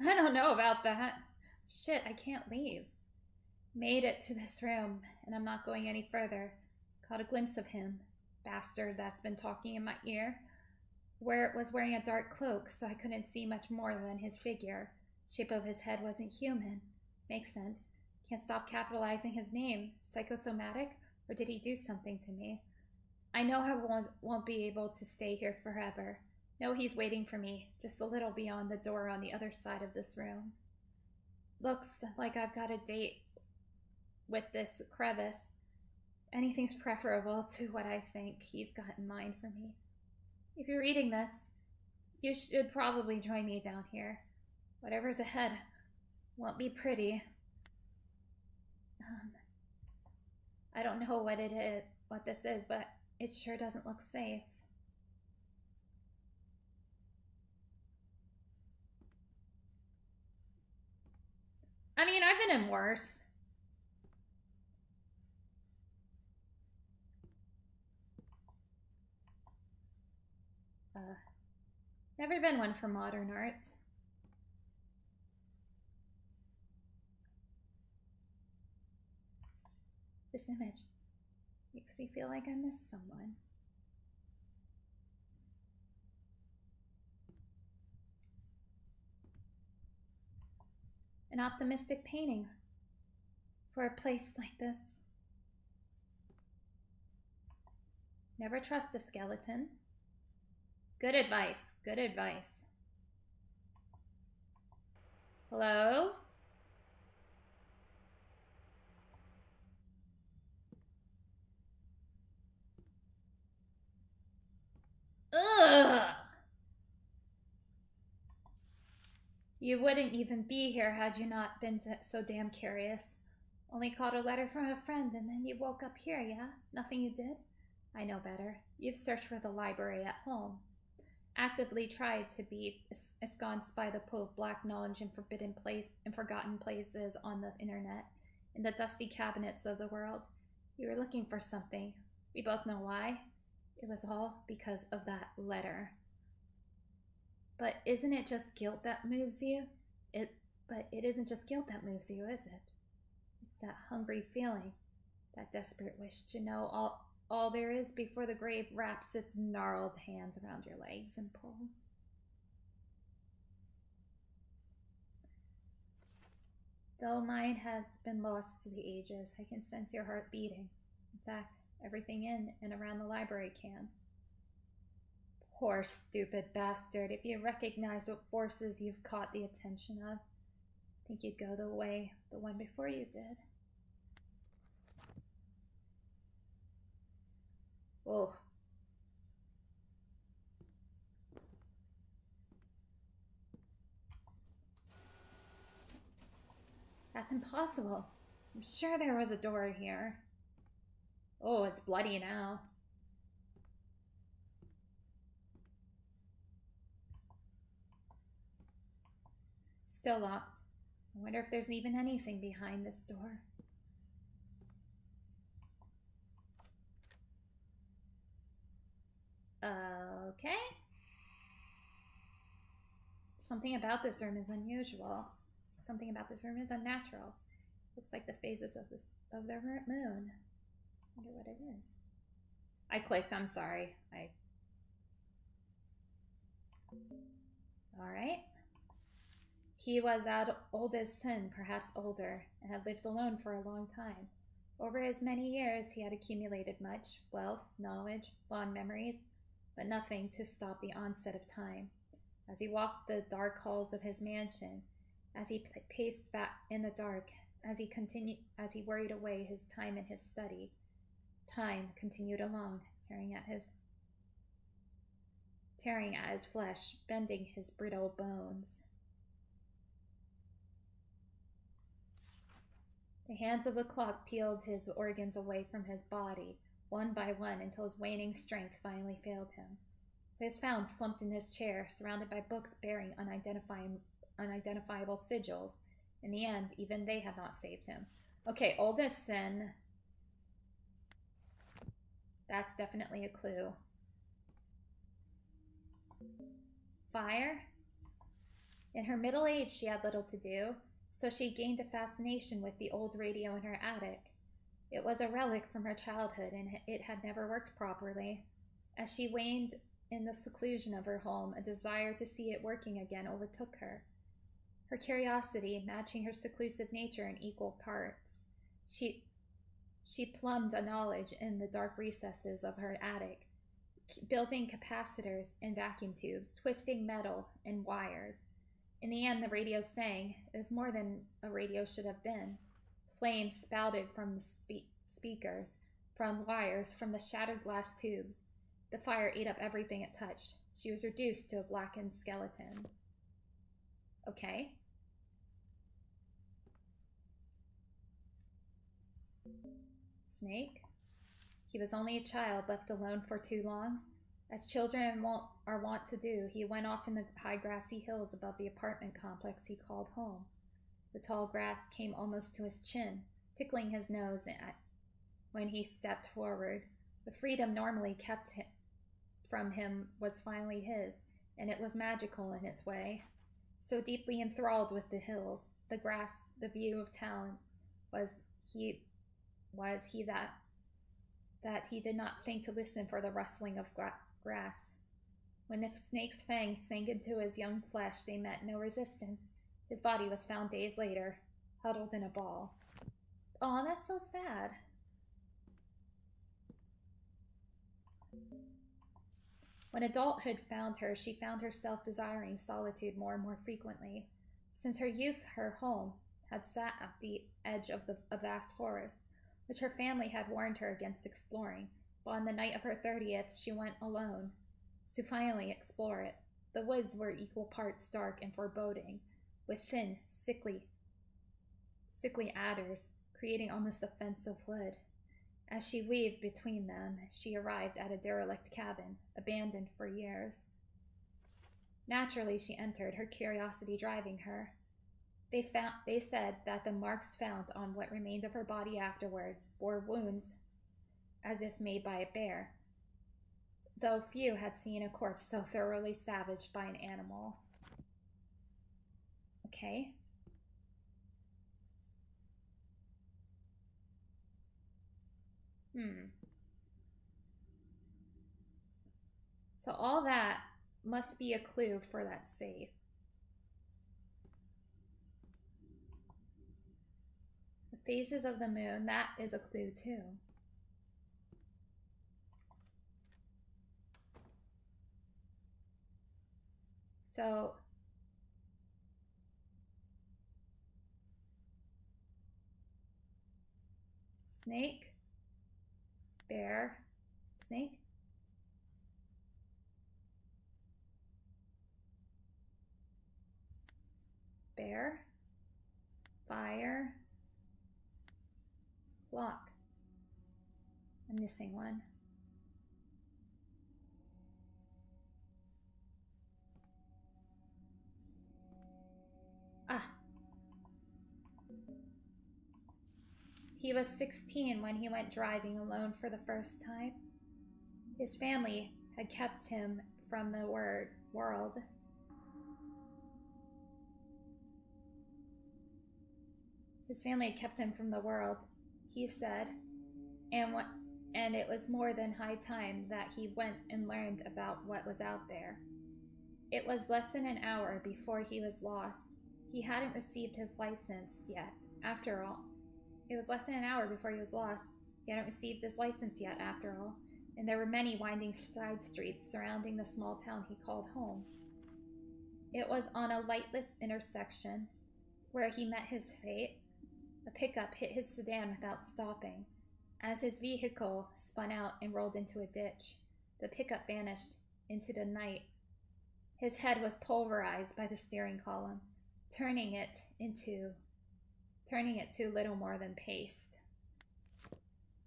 I don't know about that. Shit, I can't leave. Made it to this room, and I'm not going any further. Caught a glimpse of him. Bastard that's been talking in my ear. Was wearing a dark cloak, so I couldn't see much more than his figure. Shape of his head wasn't human. Makes sense. Can't stop capitalizing his name. Psychosomatic? Or did he do something to me? I know I won't be able to stay here forever. No, he's waiting for me, just a little beyond the door on the other side of this room. Looks like I've got a date with this crevice. Anything's preferable to what I think he's got in mind for me. If you're reading this, you should probably join me down here. Whatever's ahead won't be pretty. I don't know what this is, but it sure doesn't look safe. I mean, I've been in worse. Never been one for modern art. This image makes me feel like I missed someone. An optimistic painting for a place like this. Never trust a skeleton. Good advice. Good advice. Hello? Ugh! You wouldn't even be here had you not been so damn curious. Only caught a letter from a friend and then you woke up here, yeah? Nothing you did? I know better. You've searched for the library at home. Actively tried to be ensconced by the pull of black knowledge in forgotten places on the internet, in the dusty cabinets of the world. You were looking for something. We both know why. It was all because of that letter. But isn't it just guilt that moves you? But it isn't just guilt that moves you, is it? It's that hungry feeling, that desperate wish to know all there is before the grave wraps its gnarled hands around your legs and pulls. Though mine has been lost to the ages, I can sense your heart beating. In fact, everything in and around the library can. Poor stupid bastard. If you recognize what forces you've caught the attention of, I think you'd go the way the one before you did. Oh. That's impossible. I'm sure there was a door here. Oh, it's bloody now. Still locked. I wonder if there's even anything behind this door. Okay. Something about this room is unusual. Something about this room is unnatural. Looks like the phases of the moon. I wonder what it is. I clicked, I'm sorry. Alright. He was as old as sin, perhaps older, and had lived alone for a long time. Over his many years, he had accumulated much wealth, knowledge, fond memories, but nothing to stop the onset of time. As he walked the dark halls of his mansion, as he paced back in the dark, as he worried away his time in his study, time continued along, tearing at his flesh, bending his brittle bones. The hands of the clock peeled his organs away from his body, one by one, until his waning strength finally failed him. He was found slumped in his chair, surrounded by books bearing unidentifiable sigils. In the end, even they had not saved him. Okay, oldest sin. That's definitely a clue. Fire. In her middle age, she had little to do, so she gained a fascination with the old radio in her attic. It was a relic from her childhood, and it had never worked properly. As she waned in the seclusion of her home, a desire to see it working again overtook her. Her curiosity, matching her seclusive nature in equal parts. She plumbed a knowledge in the dark recesses of her attic, building capacitors and vacuum tubes, twisting metal and wires. In the end, the radio sang. It was more than a radio should have been. Flames spouted from the speakers, from wires, from the shattered glass tubes. The fire ate up everything it touched. She was reduced to a blackened skeleton. Okay. Snake. He was only a child, left alone for too long. As children are wont to do, he went off in the high grassy hills above the apartment complex he called home. The tall grass came almost to his chin, tickling his nose when he stepped forward. The freedom normally kept from him was finally his, and it was magical in its way. So deeply enthralled with the hills, the grass, the view of town, was he that he did not think to listen for the rustling of grass. When the snake's fangs sank into his young flesh, they met no resistance. His body was found days later, huddled in a ball. Aw, that's so sad. When adulthood found her, she found herself desiring solitude more and more frequently. Since her youth, her home had sat at the edge of a vast forest, which her family had warned her against exploring, but on the night of her 30th, she went alone to finally explore it. The woods were equal parts dark and foreboding, with thin, sickly adders, creating almost a fence of wood. As she weaved between them, she arrived at a derelict cabin, abandoned for years. Naturally, she entered, her curiosity driving her. They said that the marks found on what remained of her body afterwards bore wounds as if made by a bear, though few had seen a corpse so thoroughly savaged by an animal. Okay. So all that must be a clue for that safe. The phases of the moon, that is a clue too. So snake, bear, Snake? Bear? Fire? Block. I'm missing one. Ah. He was 16 when he went driving alone for the first time. His family had kept him from the world. His family had kept him from the world, he said, and it was more than high time that he went and learned about what was out there. It was less than an hour before he was lost. He hadn't received his license yet, after all. It was less than an hour before he was lost. He hadn't received his license yet, after all, and there were many winding side streets surrounding the small town he called home. It was on a lightless intersection where he met his fate. A pickup hit his sedan without stopping. As his vehicle spun out and rolled into a ditch, the pickup vanished into the night. His head was pulverized by the steering column, turning it to little more than paste.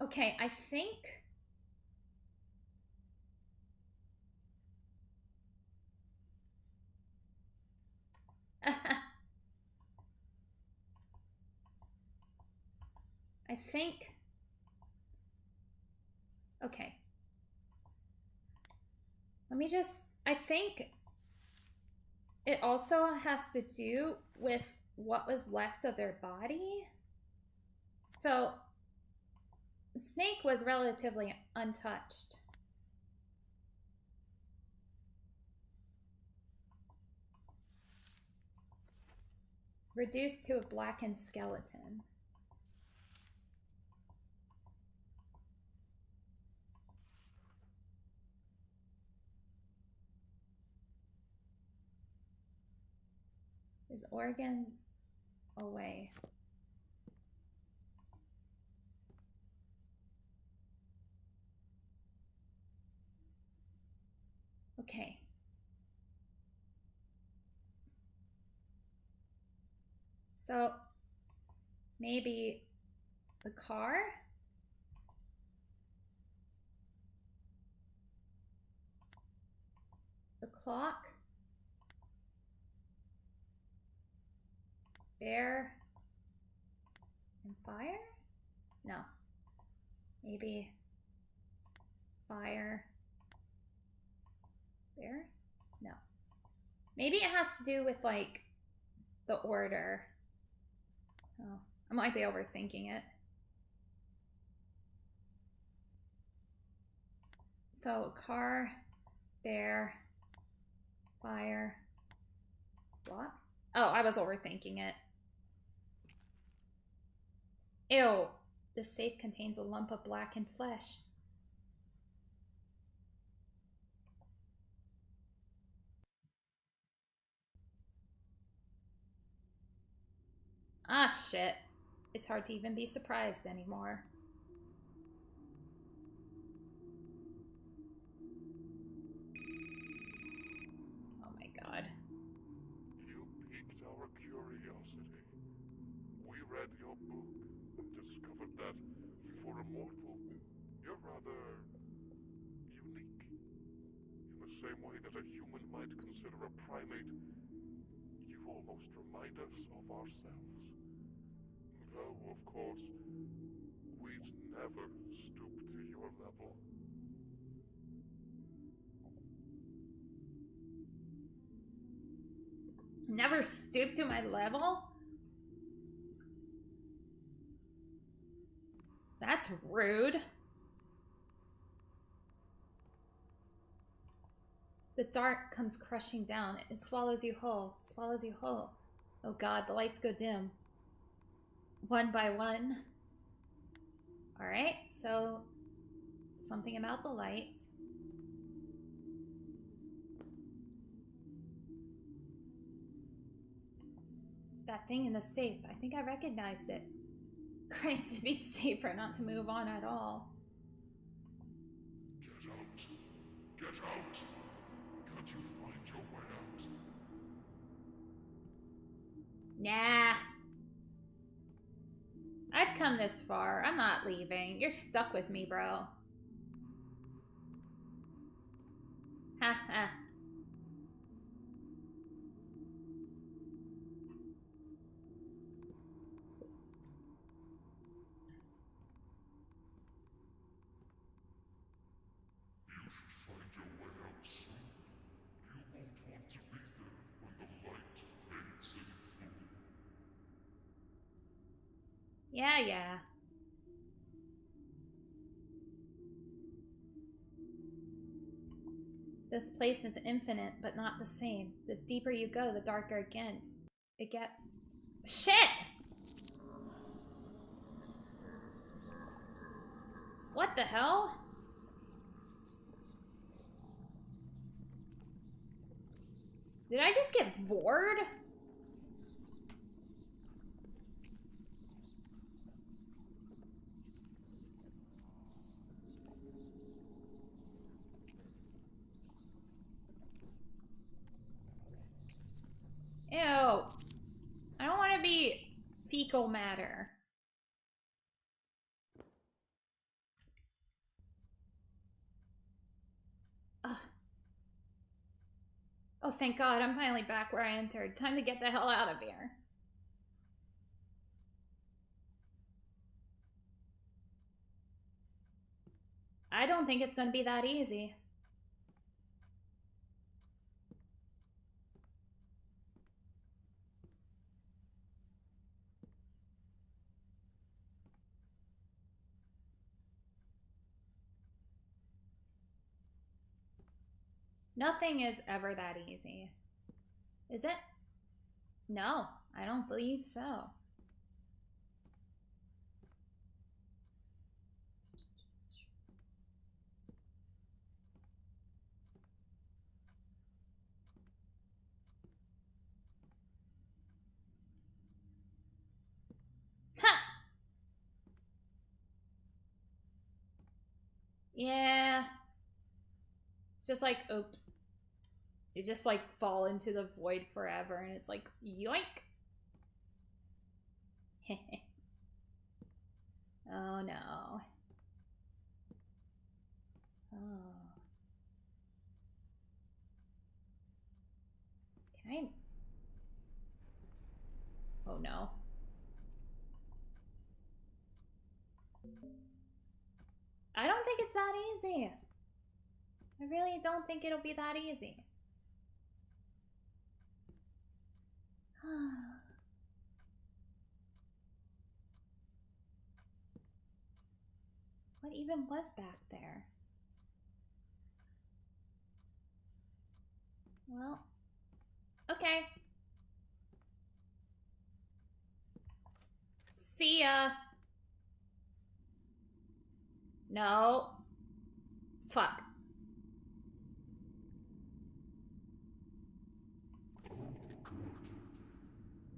Okay, I think okay. I think it also has to do with what was left of their body. So, Snake was relatively untouched. Reduced to a blackened skeleton. His organs away. Okay. So, maybe the car? The clock? Bear? And fire? No. Maybe fire? Bear? No. Maybe it has to do with, like, the order. Oh, I might be overthinking it. So, car, bear, fire, block? Oh, I was overthinking it. Ew. The safe contains a lump of blackened flesh. Ah, shit. It's hard to even be surprised anymore. Oh my god. You piqued our curiosity. We read your book and discovered that, for a mortal, you're rather unique. In the same way that a human might consider a primate, you almost remind us of ourselves. Though, of course, we'd never stoop to your level. Never stoop to my level? That's rude. The dark comes crushing down. It swallows you whole. Swallows you whole. Oh god, the lights go dim. One by one. Alright, so something about the lights. That thing in the safe. I think I recognized it. Christ, it'd be safer not to move on at all. Get out! Can't you find your way out? Nah. I've come this far. I'm not leaving. You're stuck with me, bro. Ha ha. You should find your way out soon. You won't want to be there when the light fades in full. Yeah, yeah. This place is infinite, but not the same. The deeper you go, the darker it gets. Shit! What the hell? Did I just get bored? Ew. I don't want to be fecal matter. Ugh. Oh, thank God. I'm finally back where I entered. Time to get the hell out of here. I don't think it's going to be that easy. Nothing is ever that easy. Is it? No, I don't believe so. Ha! Yeah. It's just like, oops. You just like fall into the void forever and it's like, yoink. Oh no. Oh. Can I? Oh no. I don't think it's that easy. I really don't think it'll be that easy. What even was back there? Well, okay. See ya. No. Fuck. Oh, good.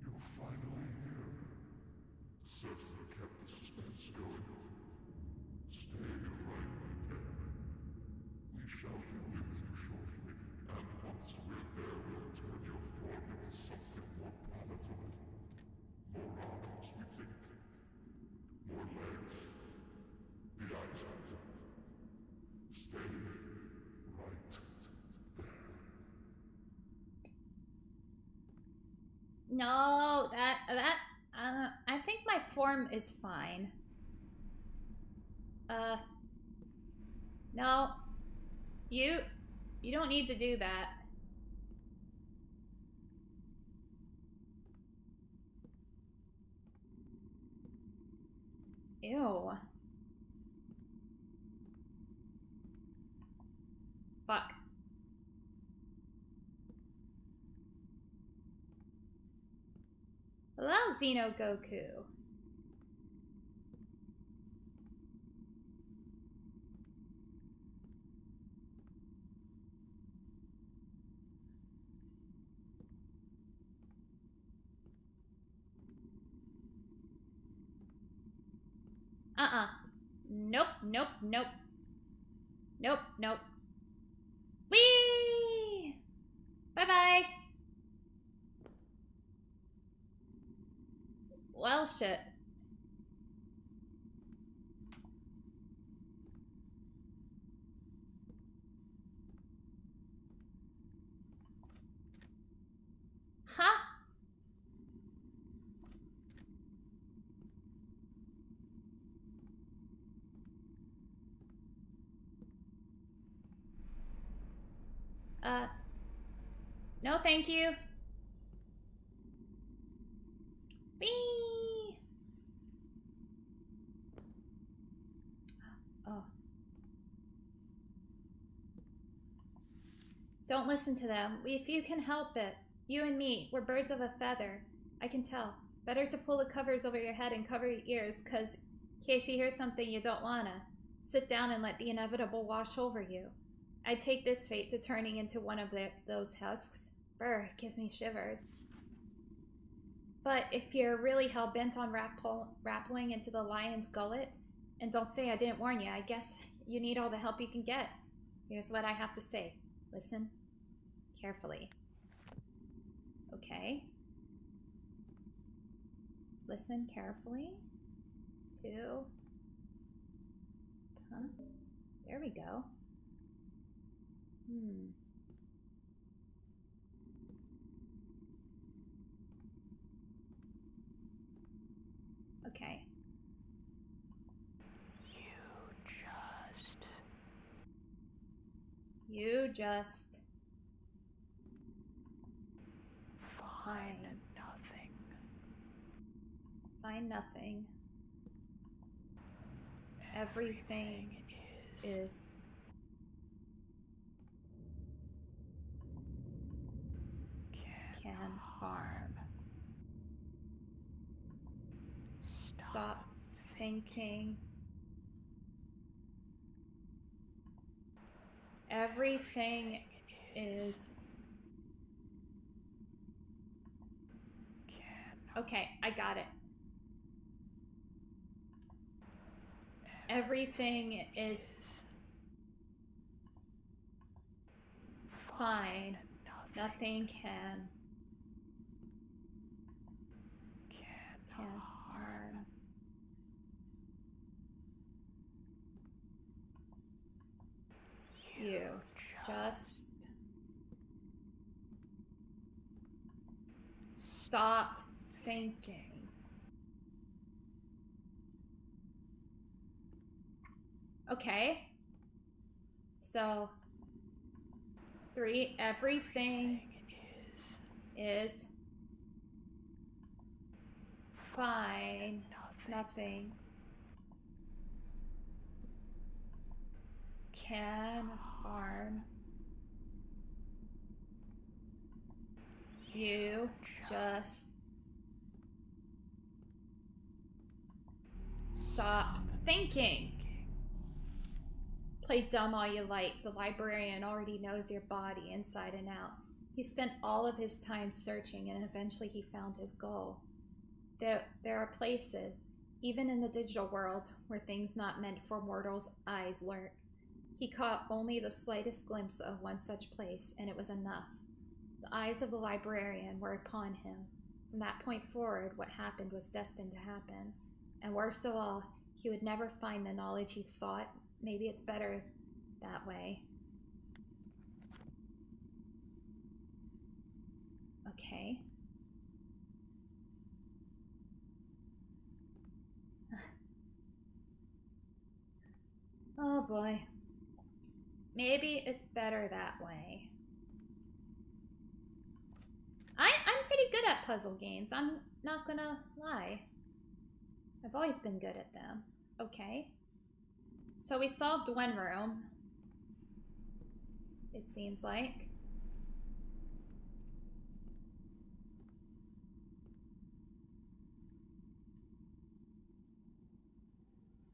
You're finally here. Certainly kept the suspense going. Stay right there. We shall be with you shortly, and once we're there, we'll turn your form into something more palatable. More arms, we think. More legs. The eyes. Stay right there. No, I think my form is fine. No. You don't need to do that. Ew. Fuck. Hello, Xeno Goku. Nope, nope, nope. Nope, nope. Bye-bye. Well, shit. Huh? No thank you. Whee! Oh. Don't listen to them. If you can help it. You and me, we're birds of a feather. I can tell. Better to pull the covers over your head and cover your ears, cause in case you hear something you don't wanna. Sit down and let the inevitable wash over you. I'd take this fate to turning into one of those husks. Brr, it gives me shivers. But if you're really hell-bent on rappelling into the lion's gullet, and don't say I didn't warn you, I guess you need all the help you can get. Here's what I have to say. Listen carefully. Okay. Listen carefully. 2. Huh? There we go. Okay. You just find nothing. Find nothing. Everything is can harm. Stop thinking. Everything is... Okay, I got it. Everything is fine. Nothing can harm. You just stop thinking. Okay. So 3, everything is fine. Nothing can harm. You just stop thinking. Play dumb all you like. The librarian already knows your body inside and out. He spent all of his time searching, and eventually he found his goal. There are places, even in the digital world, where things not meant for mortals' eyes lurk. He caught only the slightest glimpse of one such place, and it was enough. The eyes of the librarian were upon him. From that point forward, what happened was destined to happen. And worst of all, he would never find the knowledge he sought. Maybe it's better that way. Okay. Oh boy. Maybe it's better that way. I'm pretty good at puzzle games. I'm not gonna lie. I've always been good at them. Okay. So we solved one room. It seems like.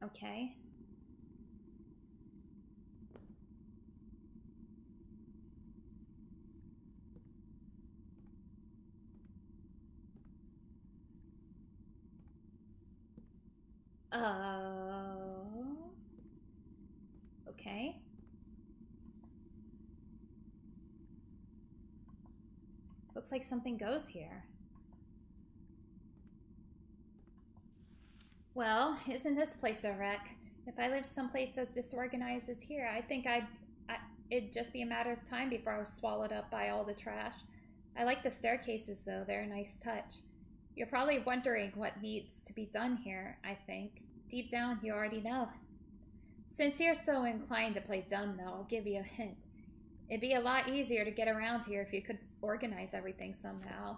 Okay. Okay. Looks like something goes here. Well, isn't this place a wreck? If I lived someplace as disorganized as here, I think it'd just be a matter of time before I was swallowed up by all the trash. I like the staircases though, they're a nice touch. You're probably wondering what needs to be done here, I think. Deep down, you already know. Since you're so inclined to play dumb though, I'll give you a hint. It'd be a lot easier to get around here if you could organize everything somehow.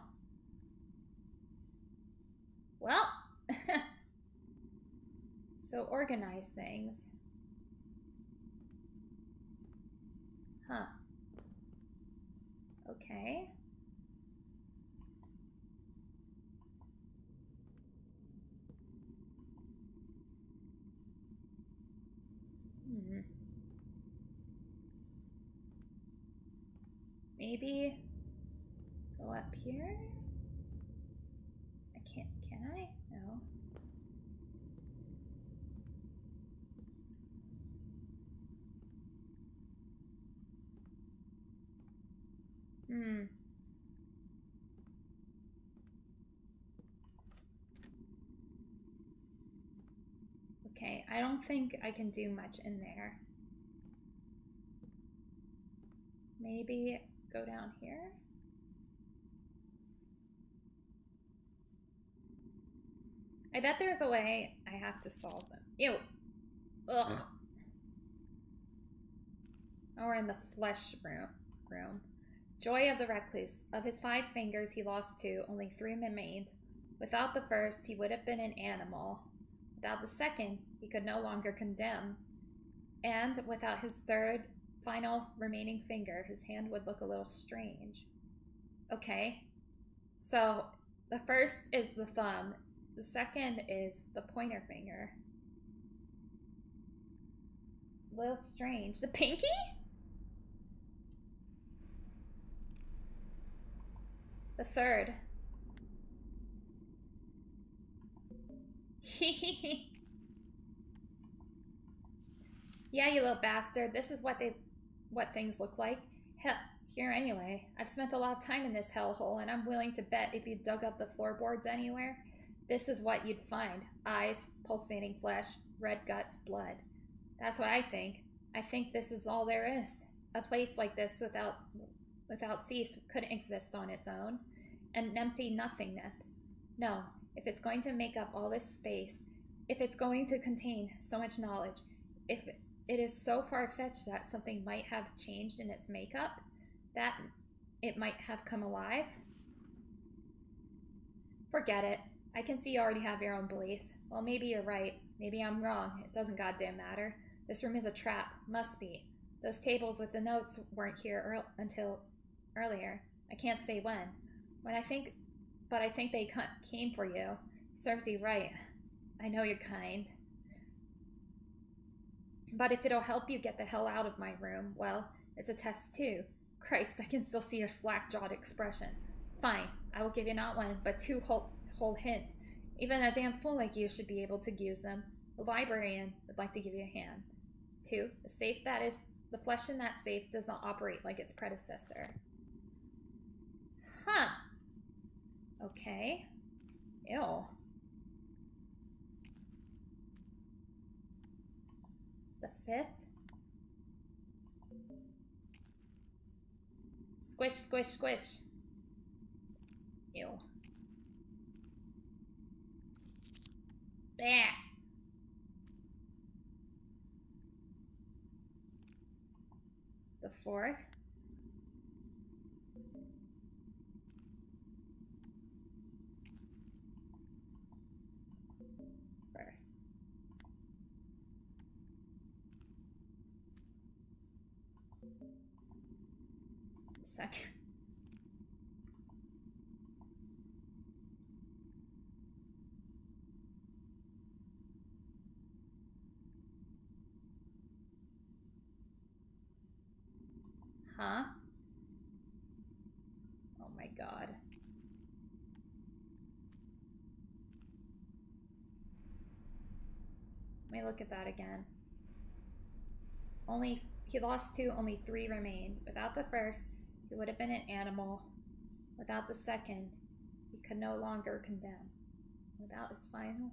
Well, so organize things. Huh. Okay. Maybe go up here? I can't, can I? No. Okay, I don't think I can do much in there. Maybe go down here? I bet there's a way I have to solve them. Ew. Ugh. Oh, we're in the flesh room. Joy of the recluse. Of his 5 fingers, he lost 2. Only 3 remained. Without the first, he would have been an animal. Without the second, he could no longer condemn. And without his third, final remaining finger, his hand would look a little strange. Okay. So, the first is the thumb. The second is the pointer finger. A little strange. The pinky? The third. Yeah, you little bastard. This is what things look like. Hell, here anyway. I've spent a lot of time in this hellhole, and I'm willing to bet if you dug up the floorboards anywhere, this is what you'd find. Eyes, pulsating flesh, red guts, blood. That's what I think. I think this is all there is. A place like this without cease couldn't exist on its own. An empty nothingness. No, if it's going to make up all this space, if it's going to contain so much knowledge, if it is so far-fetched that something might have changed in its makeup, that it might have come alive, forget it. I can see you already have your own beliefs. Well, maybe you're right. Maybe I'm wrong. It doesn't goddamn matter. This room is a trap. Must be. Those tables with the notes weren't here until earlier. I can't say when. But I think they came for you. Serves you right. I know you're kind. But if it'll help you get the hell out of my room, well, it's a test too. Christ, I can still see your slack-jawed expression. Fine, I will give you not 1, but 2 whole hints. Even a damn fool like you should be able to use them. The librarian would like to give you a hand. 2, the flesh in that safe does not operate like its predecessor. Huh. Okay. Ew. The 5th. Squish, squish, squish. Ew. Blech. The 4th. First. Second. Huh? Oh my god. Let me look at that again. He lost 2, only 3 remained. Without the first, he would have been an animal. Without the second, he could no longer condemn. Without his final.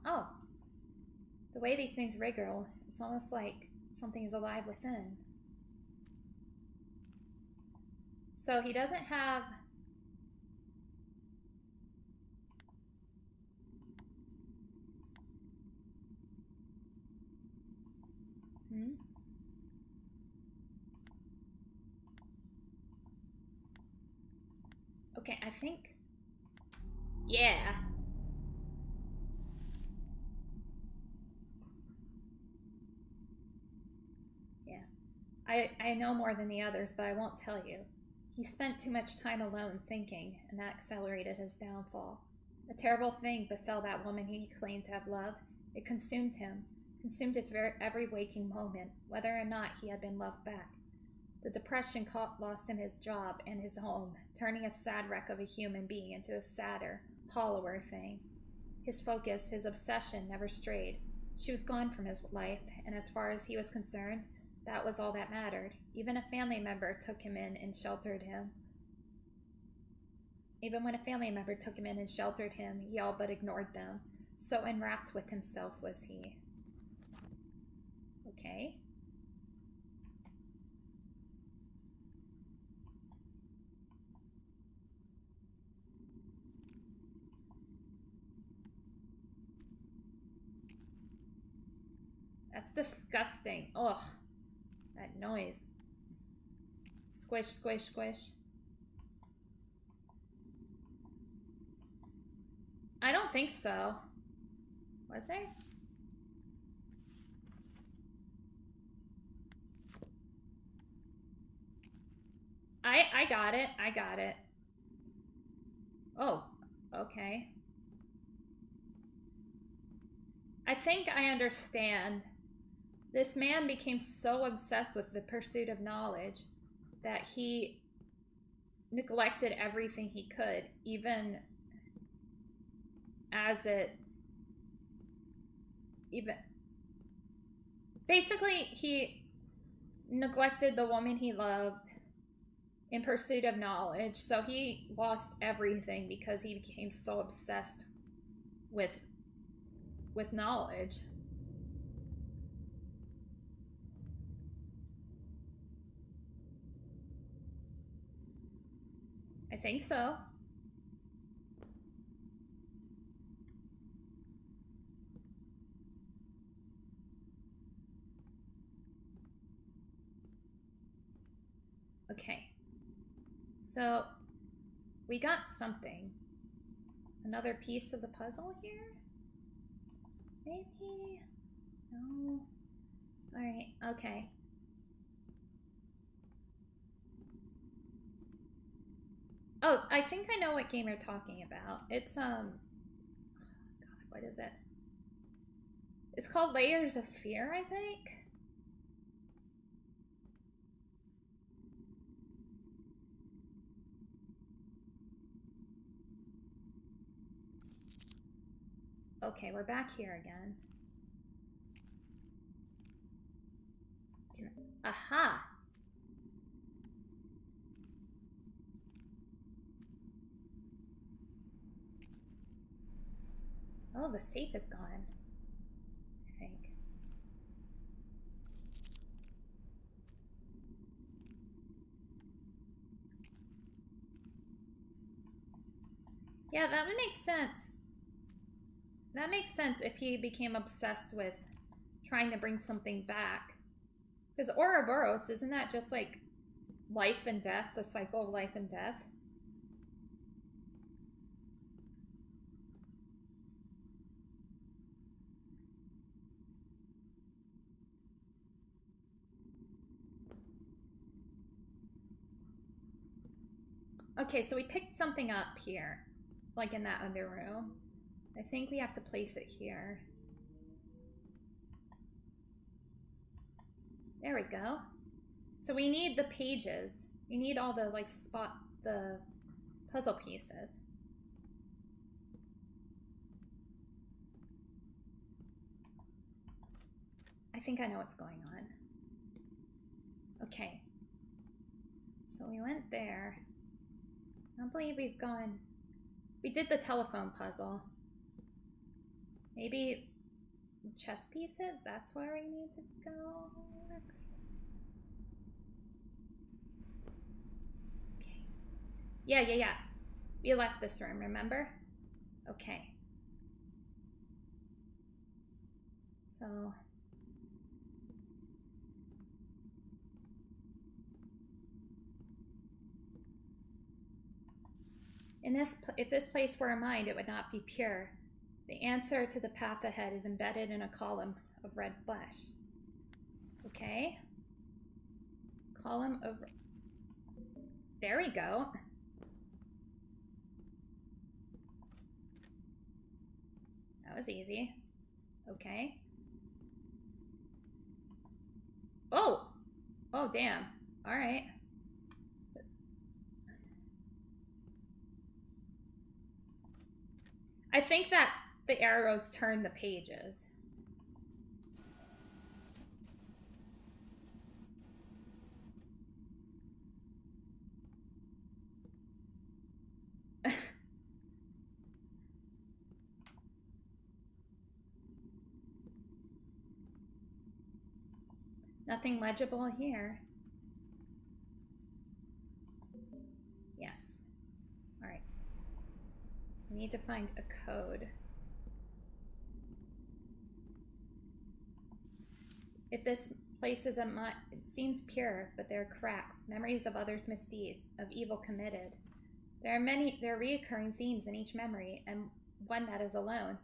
Oh. The way these things wriggle, it's almost like something is alive within. So he doesn't have... Okay, I think... Yeah. I know more than the others, but I won't tell you. He spent too much time alone thinking, and that accelerated his downfall. A terrible thing befell that woman he claimed to have loved. It consumed him, consumed his every waking moment, whether or not he had been loved back. The depression lost him his job and his home, turning a sad wreck of a human being into a sadder, hollower thing. His focus, his obsession never strayed. She was gone from his life, and as far as he was concerned, that was all that mattered. Even a family member took him in and sheltered him. Even when a family member took him in and sheltered him, he all but ignored them. So enwrapped with himself was he. Okay. That's disgusting. Ugh. That noise. Squish, squish, squish. I don't think so. Was there? I got it. I got it. Oh, okay. I think I understand. This man became so obsessed with the pursuit of knowledge that he neglected everything he could, even as basically he neglected the woman he loved in pursuit of knowledge, so he lost everything because he became so obsessed with knowledge. I think so. Okay. So, we got something. Another piece of the puzzle here? Maybe? No. Alright, okay. Oh, I think I know what game you're talking about. It's, God, what is it? It's called Layers of Fear, I think? Okay, we're back here again. Aha! Oh, the safe is gone. I think. Yeah, that would make sense. That makes sense if he became obsessed with trying to bring something back. Because Ouroboros, isn't that just like life and death, the cycle of life and death? Okay, so we picked something up here, like in that other room. I think we have to place it here. There we go. So we need the pages. We need all the, like, the puzzle pieces. I think I know what's going on. Okay. So we went there. I don't believe we've gone... We did the telephone puzzle. Maybe chess pieces? That's where we need to go next. Okay. Yeah. We left this room, remember? Okay. So... if this place were a mind, it would not be pure. The answer to the path ahead is embedded in a column of red flesh. Okay. Column of... There we go. That was easy. Okay. Oh! Oh, damn. Alright. I think that the arrows turn the pages. Nothing legible here. Yes. Alright. We need to find a code. If this place is it seems pure, but there are cracks, memories of others' misdeeds, of evil committed. There are reoccurring themes in each memory, and one that is alone.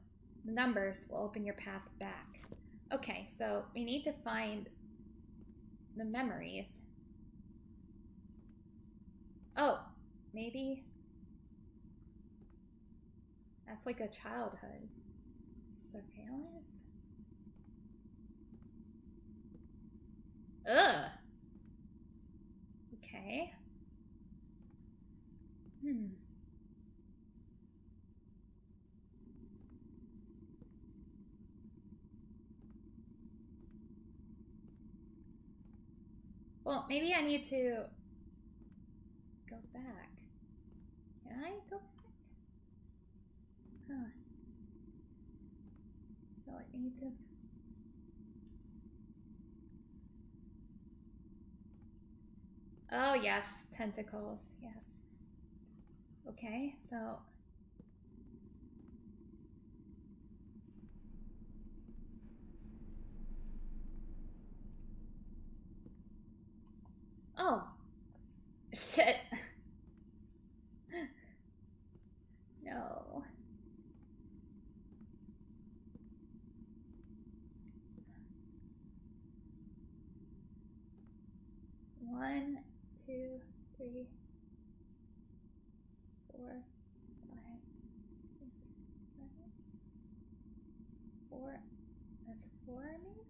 The numbers will open your path back. Okay, so we need to find the memories. Oh, maybe that's like a childhood surveillance. Ugh. Okay. Well, maybe I need to go back. Can I go back? Huh. So I need to... Oh, yes. Tentacles. Yes. Okay, so... Oh. Shit. No. One, 2, 3, 4, 5, 6, 7, 4. That's 4, maybe?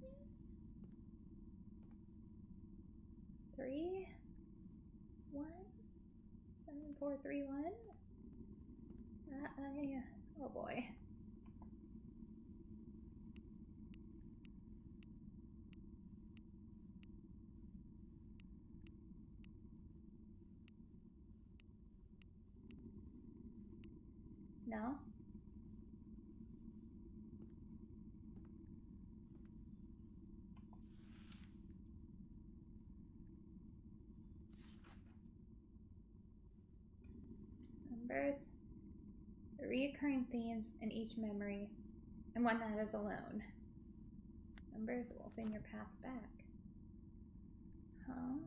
3, 1, 7, 4, 3, 1. Oh boy. No? Numbers. The recurring themes in each memory, and one that is alone. Numbers will open your path back. Huh?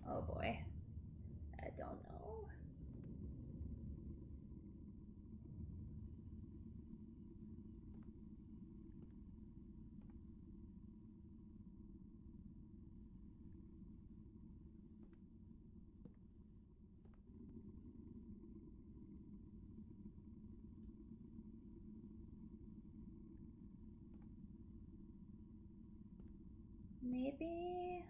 Oh boy. I don't know. Maybe...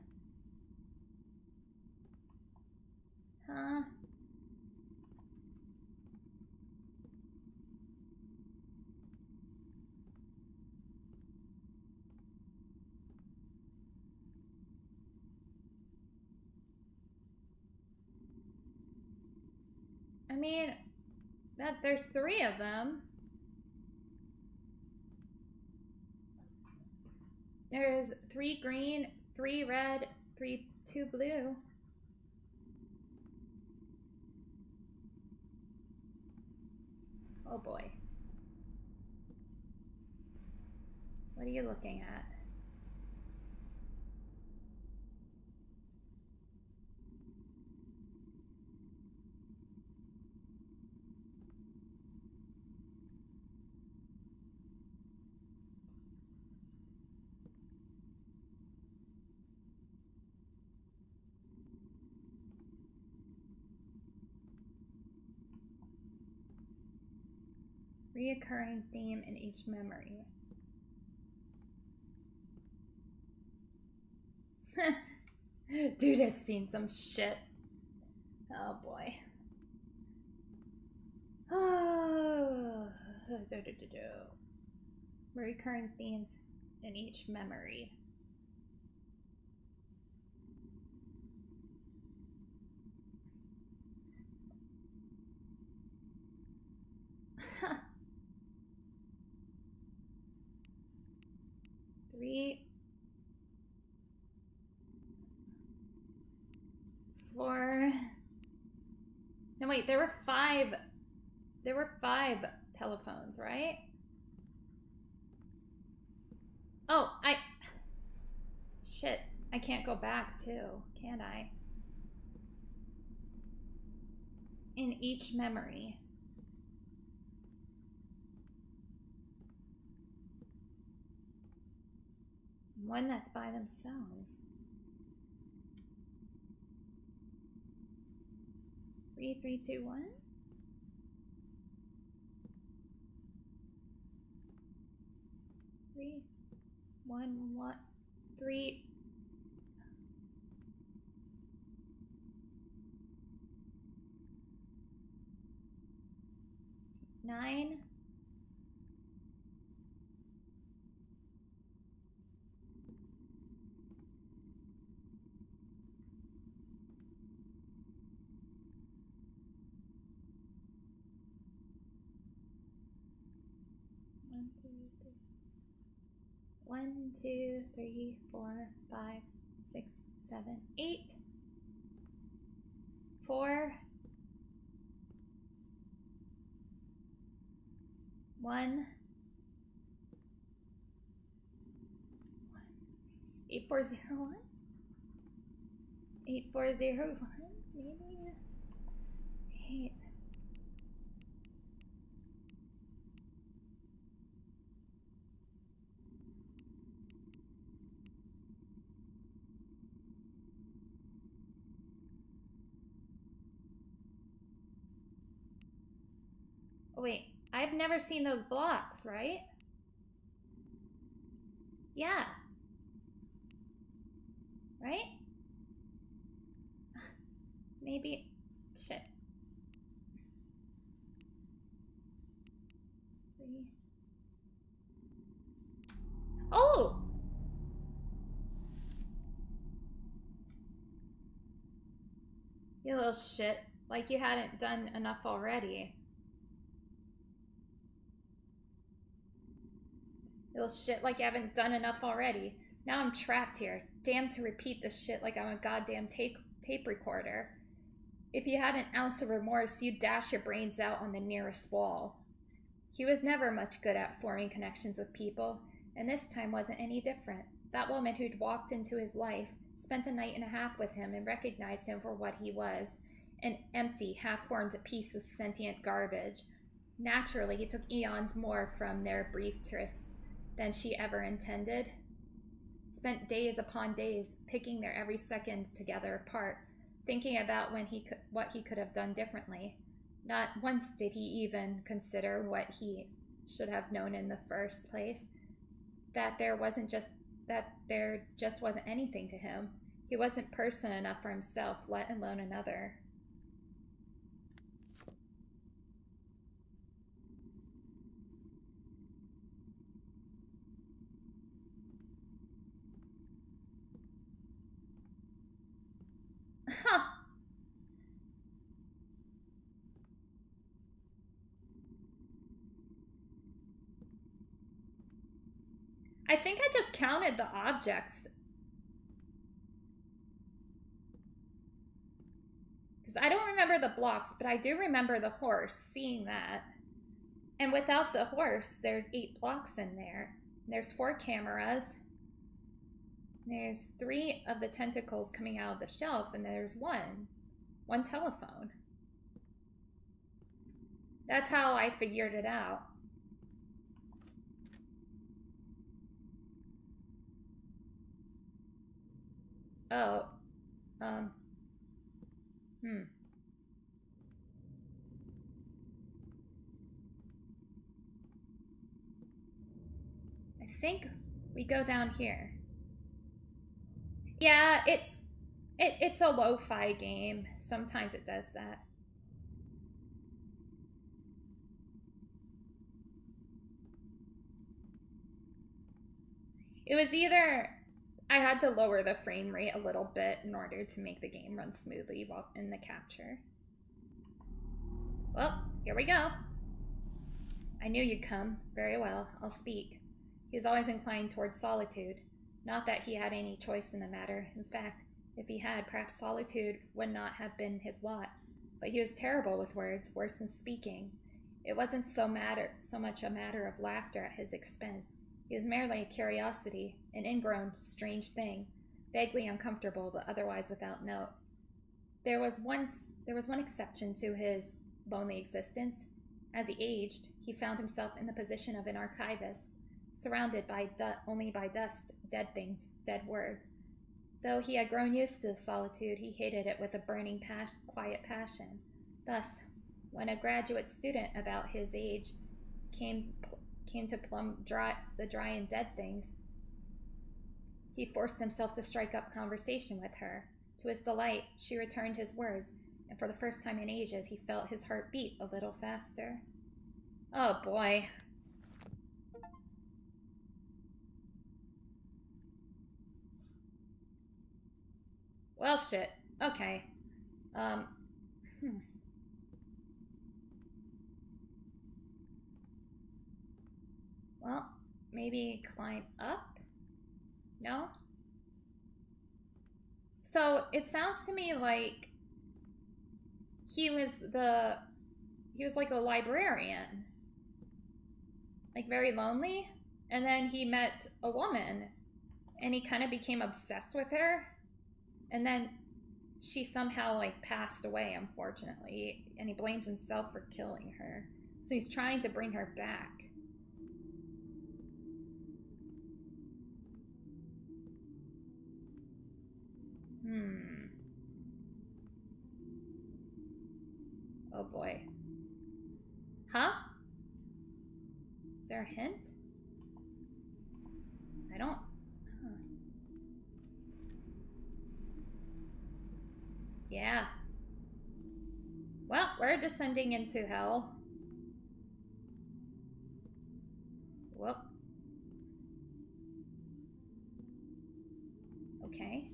I mean, there's 3 of them. There's 3 green, 3 red, 2 blue. Oh boy. What are you looking at? Reoccurring theme in each memory. Dude has seen some shit. Oh boy. Oh. Recurring themes in each memory. Three, 4. No, wait, there were 5. There were 5 telephones, right? Oh, shit, I can't go back too, can I? In each memory. One that's by themselves. 3, 3, 2, 1. 3, 1, 1, 3. 9. 1, 2, 3, 4, 5, 6, 7, 8. 4. 1. 8401. 8401. Maybe. 8. Oh, wait. I've never seen those blocks, right? Yeah. Right? Maybe. Shit. 3. Oh! You little shit. Like you hadn't done enough already. You little shit, like you haven't done enough already. Now I'm trapped here. Damned to repeat this shit like I'm a goddamn tape recorder. If you had an ounce of remorse, you'd dash your brains out on the nearest wall. He was never much good at forming connections with people, and this time wasn't any different. That woman who'd walked into his life spent a night and a half with him and recognized him for what he was, an empty, half-formed piece of sentient garbage. Naturally, he took eons more from their brief tryst than she ever intended. Spent days upon days picking their every second together apart, thinking about what he could have done differently. Not once did he even consider what he should have known in the first place. That there just wasn't anything to him. He wasn't person enough for himself, let alone another. I think I just counted the objects. Because I don't remember the blocks, but I do remember the horse, seeing that. And without the horse, there's 8 blocks in there. There's 4 cameras. There's 3 of the tentacles coming out of the shelf, and there's one telephone. That's how I figured it out. Oh, I think we go down here. Yeah, it's a lo-fi game. Sometimes it does that. It was either I had to lower the frame rate a little bit in order to make the game run smoothly while in the capture. Well, here we go. I knew you'd come. Very well, I'll speak. He was always inclined towards solitude. Not that he had any choice in the matter. In fact, if he had, perhaps solitude would not have been his lot. But he was terrible with words, worse than speaking. It wasn't so much a matter of laughter at his expense. He was merely a curiosity, an ingrown, strange thing, vaguely uncomfortable, but otherwise without note. There was one exception to his lonely existence. As he aged, he found himself in the position of an archivist, surrounded by only by dust, dead things, dead words. Though he had grown used to solitude, he hated it with a burning, quiet passion. Thus, when a graduate student about his age came to plumb the dry and dead things, he forced himself to strike up conversation with her. To his delight, she returned his words, and for the first time in ages, he felt his heart beat a little faster. Oh boy. Well, shit. Okay. Well, maybe climb up? No? So, it sounds to me like he was like a librarian. Like, very lonely. And then he met a woman, and he kind of became obsessed with her. And then she somehow, like, passed away, unfortunately. And he blames himself for killing her. So he's trying to bring her back. Oh boy. Huh? Is there a hint? I don't... Huh. Yeah. Well, we're descending into hell. Whoop. Okay.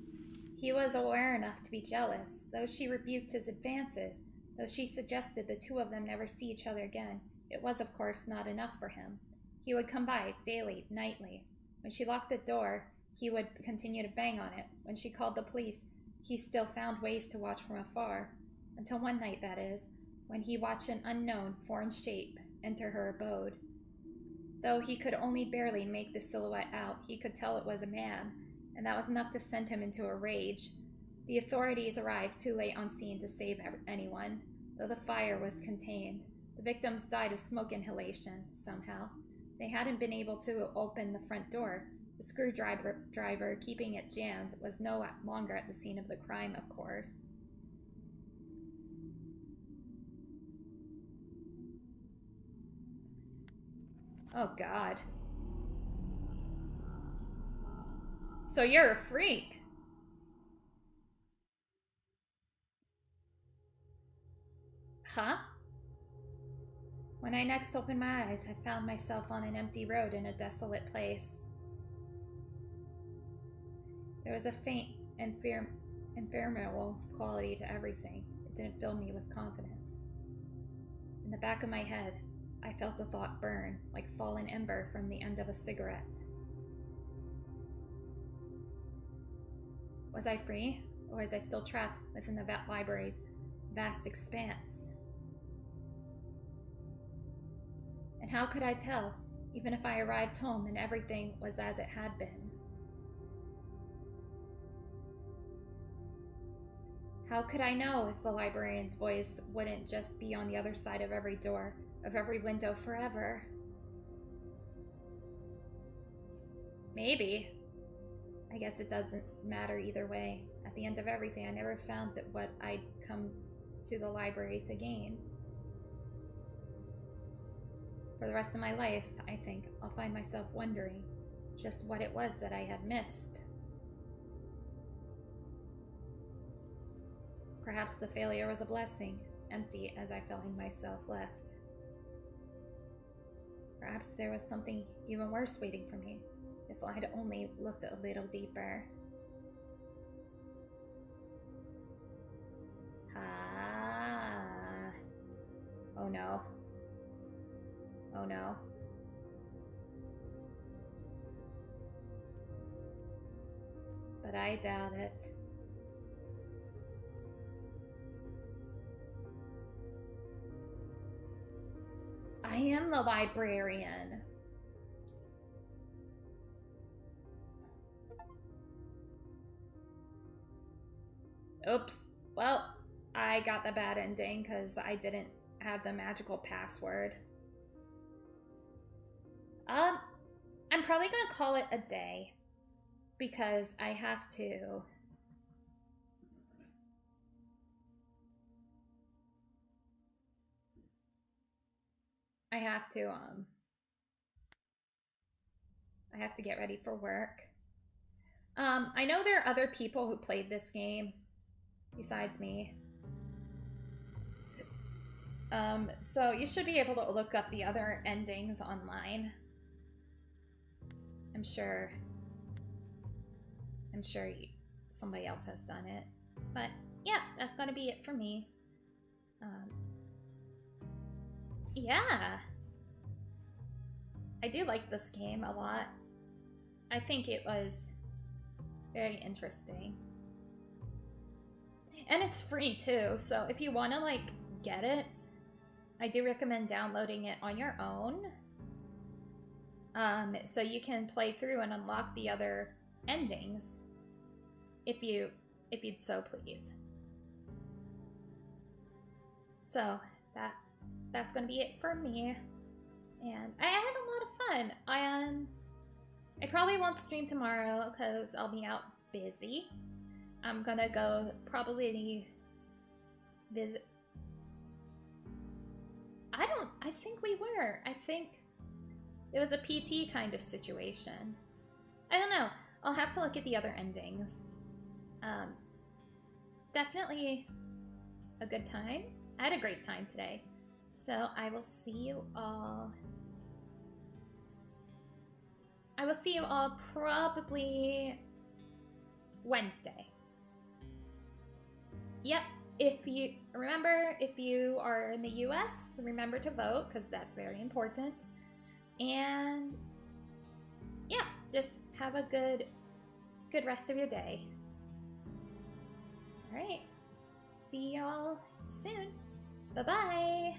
He was aware enough to be jealous, though she rebuked his advances, though she suggested the two of them never see each other again. It was, of course, not enough for him. He would come by, daily, nightly. When she locked the door, he would continue to bang on it. When she called the police, he still found ways to watch from afar. Until one night, that is, when he watched an unknown, foreign shape enter her abode. Though he could only barely make the silhouette out, he could tell it was a man, and that was enough to send him into a rage. The authorities arrived too late on scene to save anyone, though the fire was contained. The victims died of smoke inhalation, somehow. They hadn't been able to open the front door. The screwdriver keeping it jammed was no longer at the scene of the crime, of course. Oh, God. So you're a freak. Huh? When I next opened my eyes, I found myself on an empty road in a desolate place. There was a faint and ephemeral quality to everything. It didn't fill me with confidence. In the back of my head, I felt a thought burn, like fallen ember from the end of a cigarette. Was I free? Or was I still trapped within the library's vast expanse? And how could I tell, even if I arrived home and everything was as it had been? How could I know if the librarian's voice wouldn't just be on the other side of every door, of every window forever? Maybe. I guess it doesn't matter either way. At the end of everything, I never found what I'd come to the library to gain. For the rest of my life, I think I'll find myself wondering just what it was that I had missed. Perhaps the failure was a blessing, empty as I find myself left. Perhaps there was something even worse waiting for me, if I'd only looked a little deeper. Ah. Oh no. Oh no. But I doubt it. I am the librarian. Oops. Well, I got the bad ending because I didn't have the magical password. I'm probably gonna call it a day because I have to. I have to get ready for work. I know there are other people who played this game besides me. So you should be able to look up the other endings online. I'm sure somebody else has done it. But yeah, that's gonna be it for me. Yeah. I do like this game a lot. I think it was very interesting. And it's free too, so if you want to like get it, I do recommend downloading it on your own. So you can play through and unlock the other endings if you'd so please. So that's gonna be it for me. And I had a lot of fun. I probably won't stream tomorrow because I'll be out busy. I'm gonna go probably visit. I think we were. I think it was a PT kind of situation. I don't know. I'll have to look at the other endings. Definitely a good time. I had a great time today. So I will see you all. I will see you all probably Wednesday. Yep. If you are in the US, remember to vote because that's very important. And yeah, just have a good rest of your day. All right. See y'all soon. Bye-bye.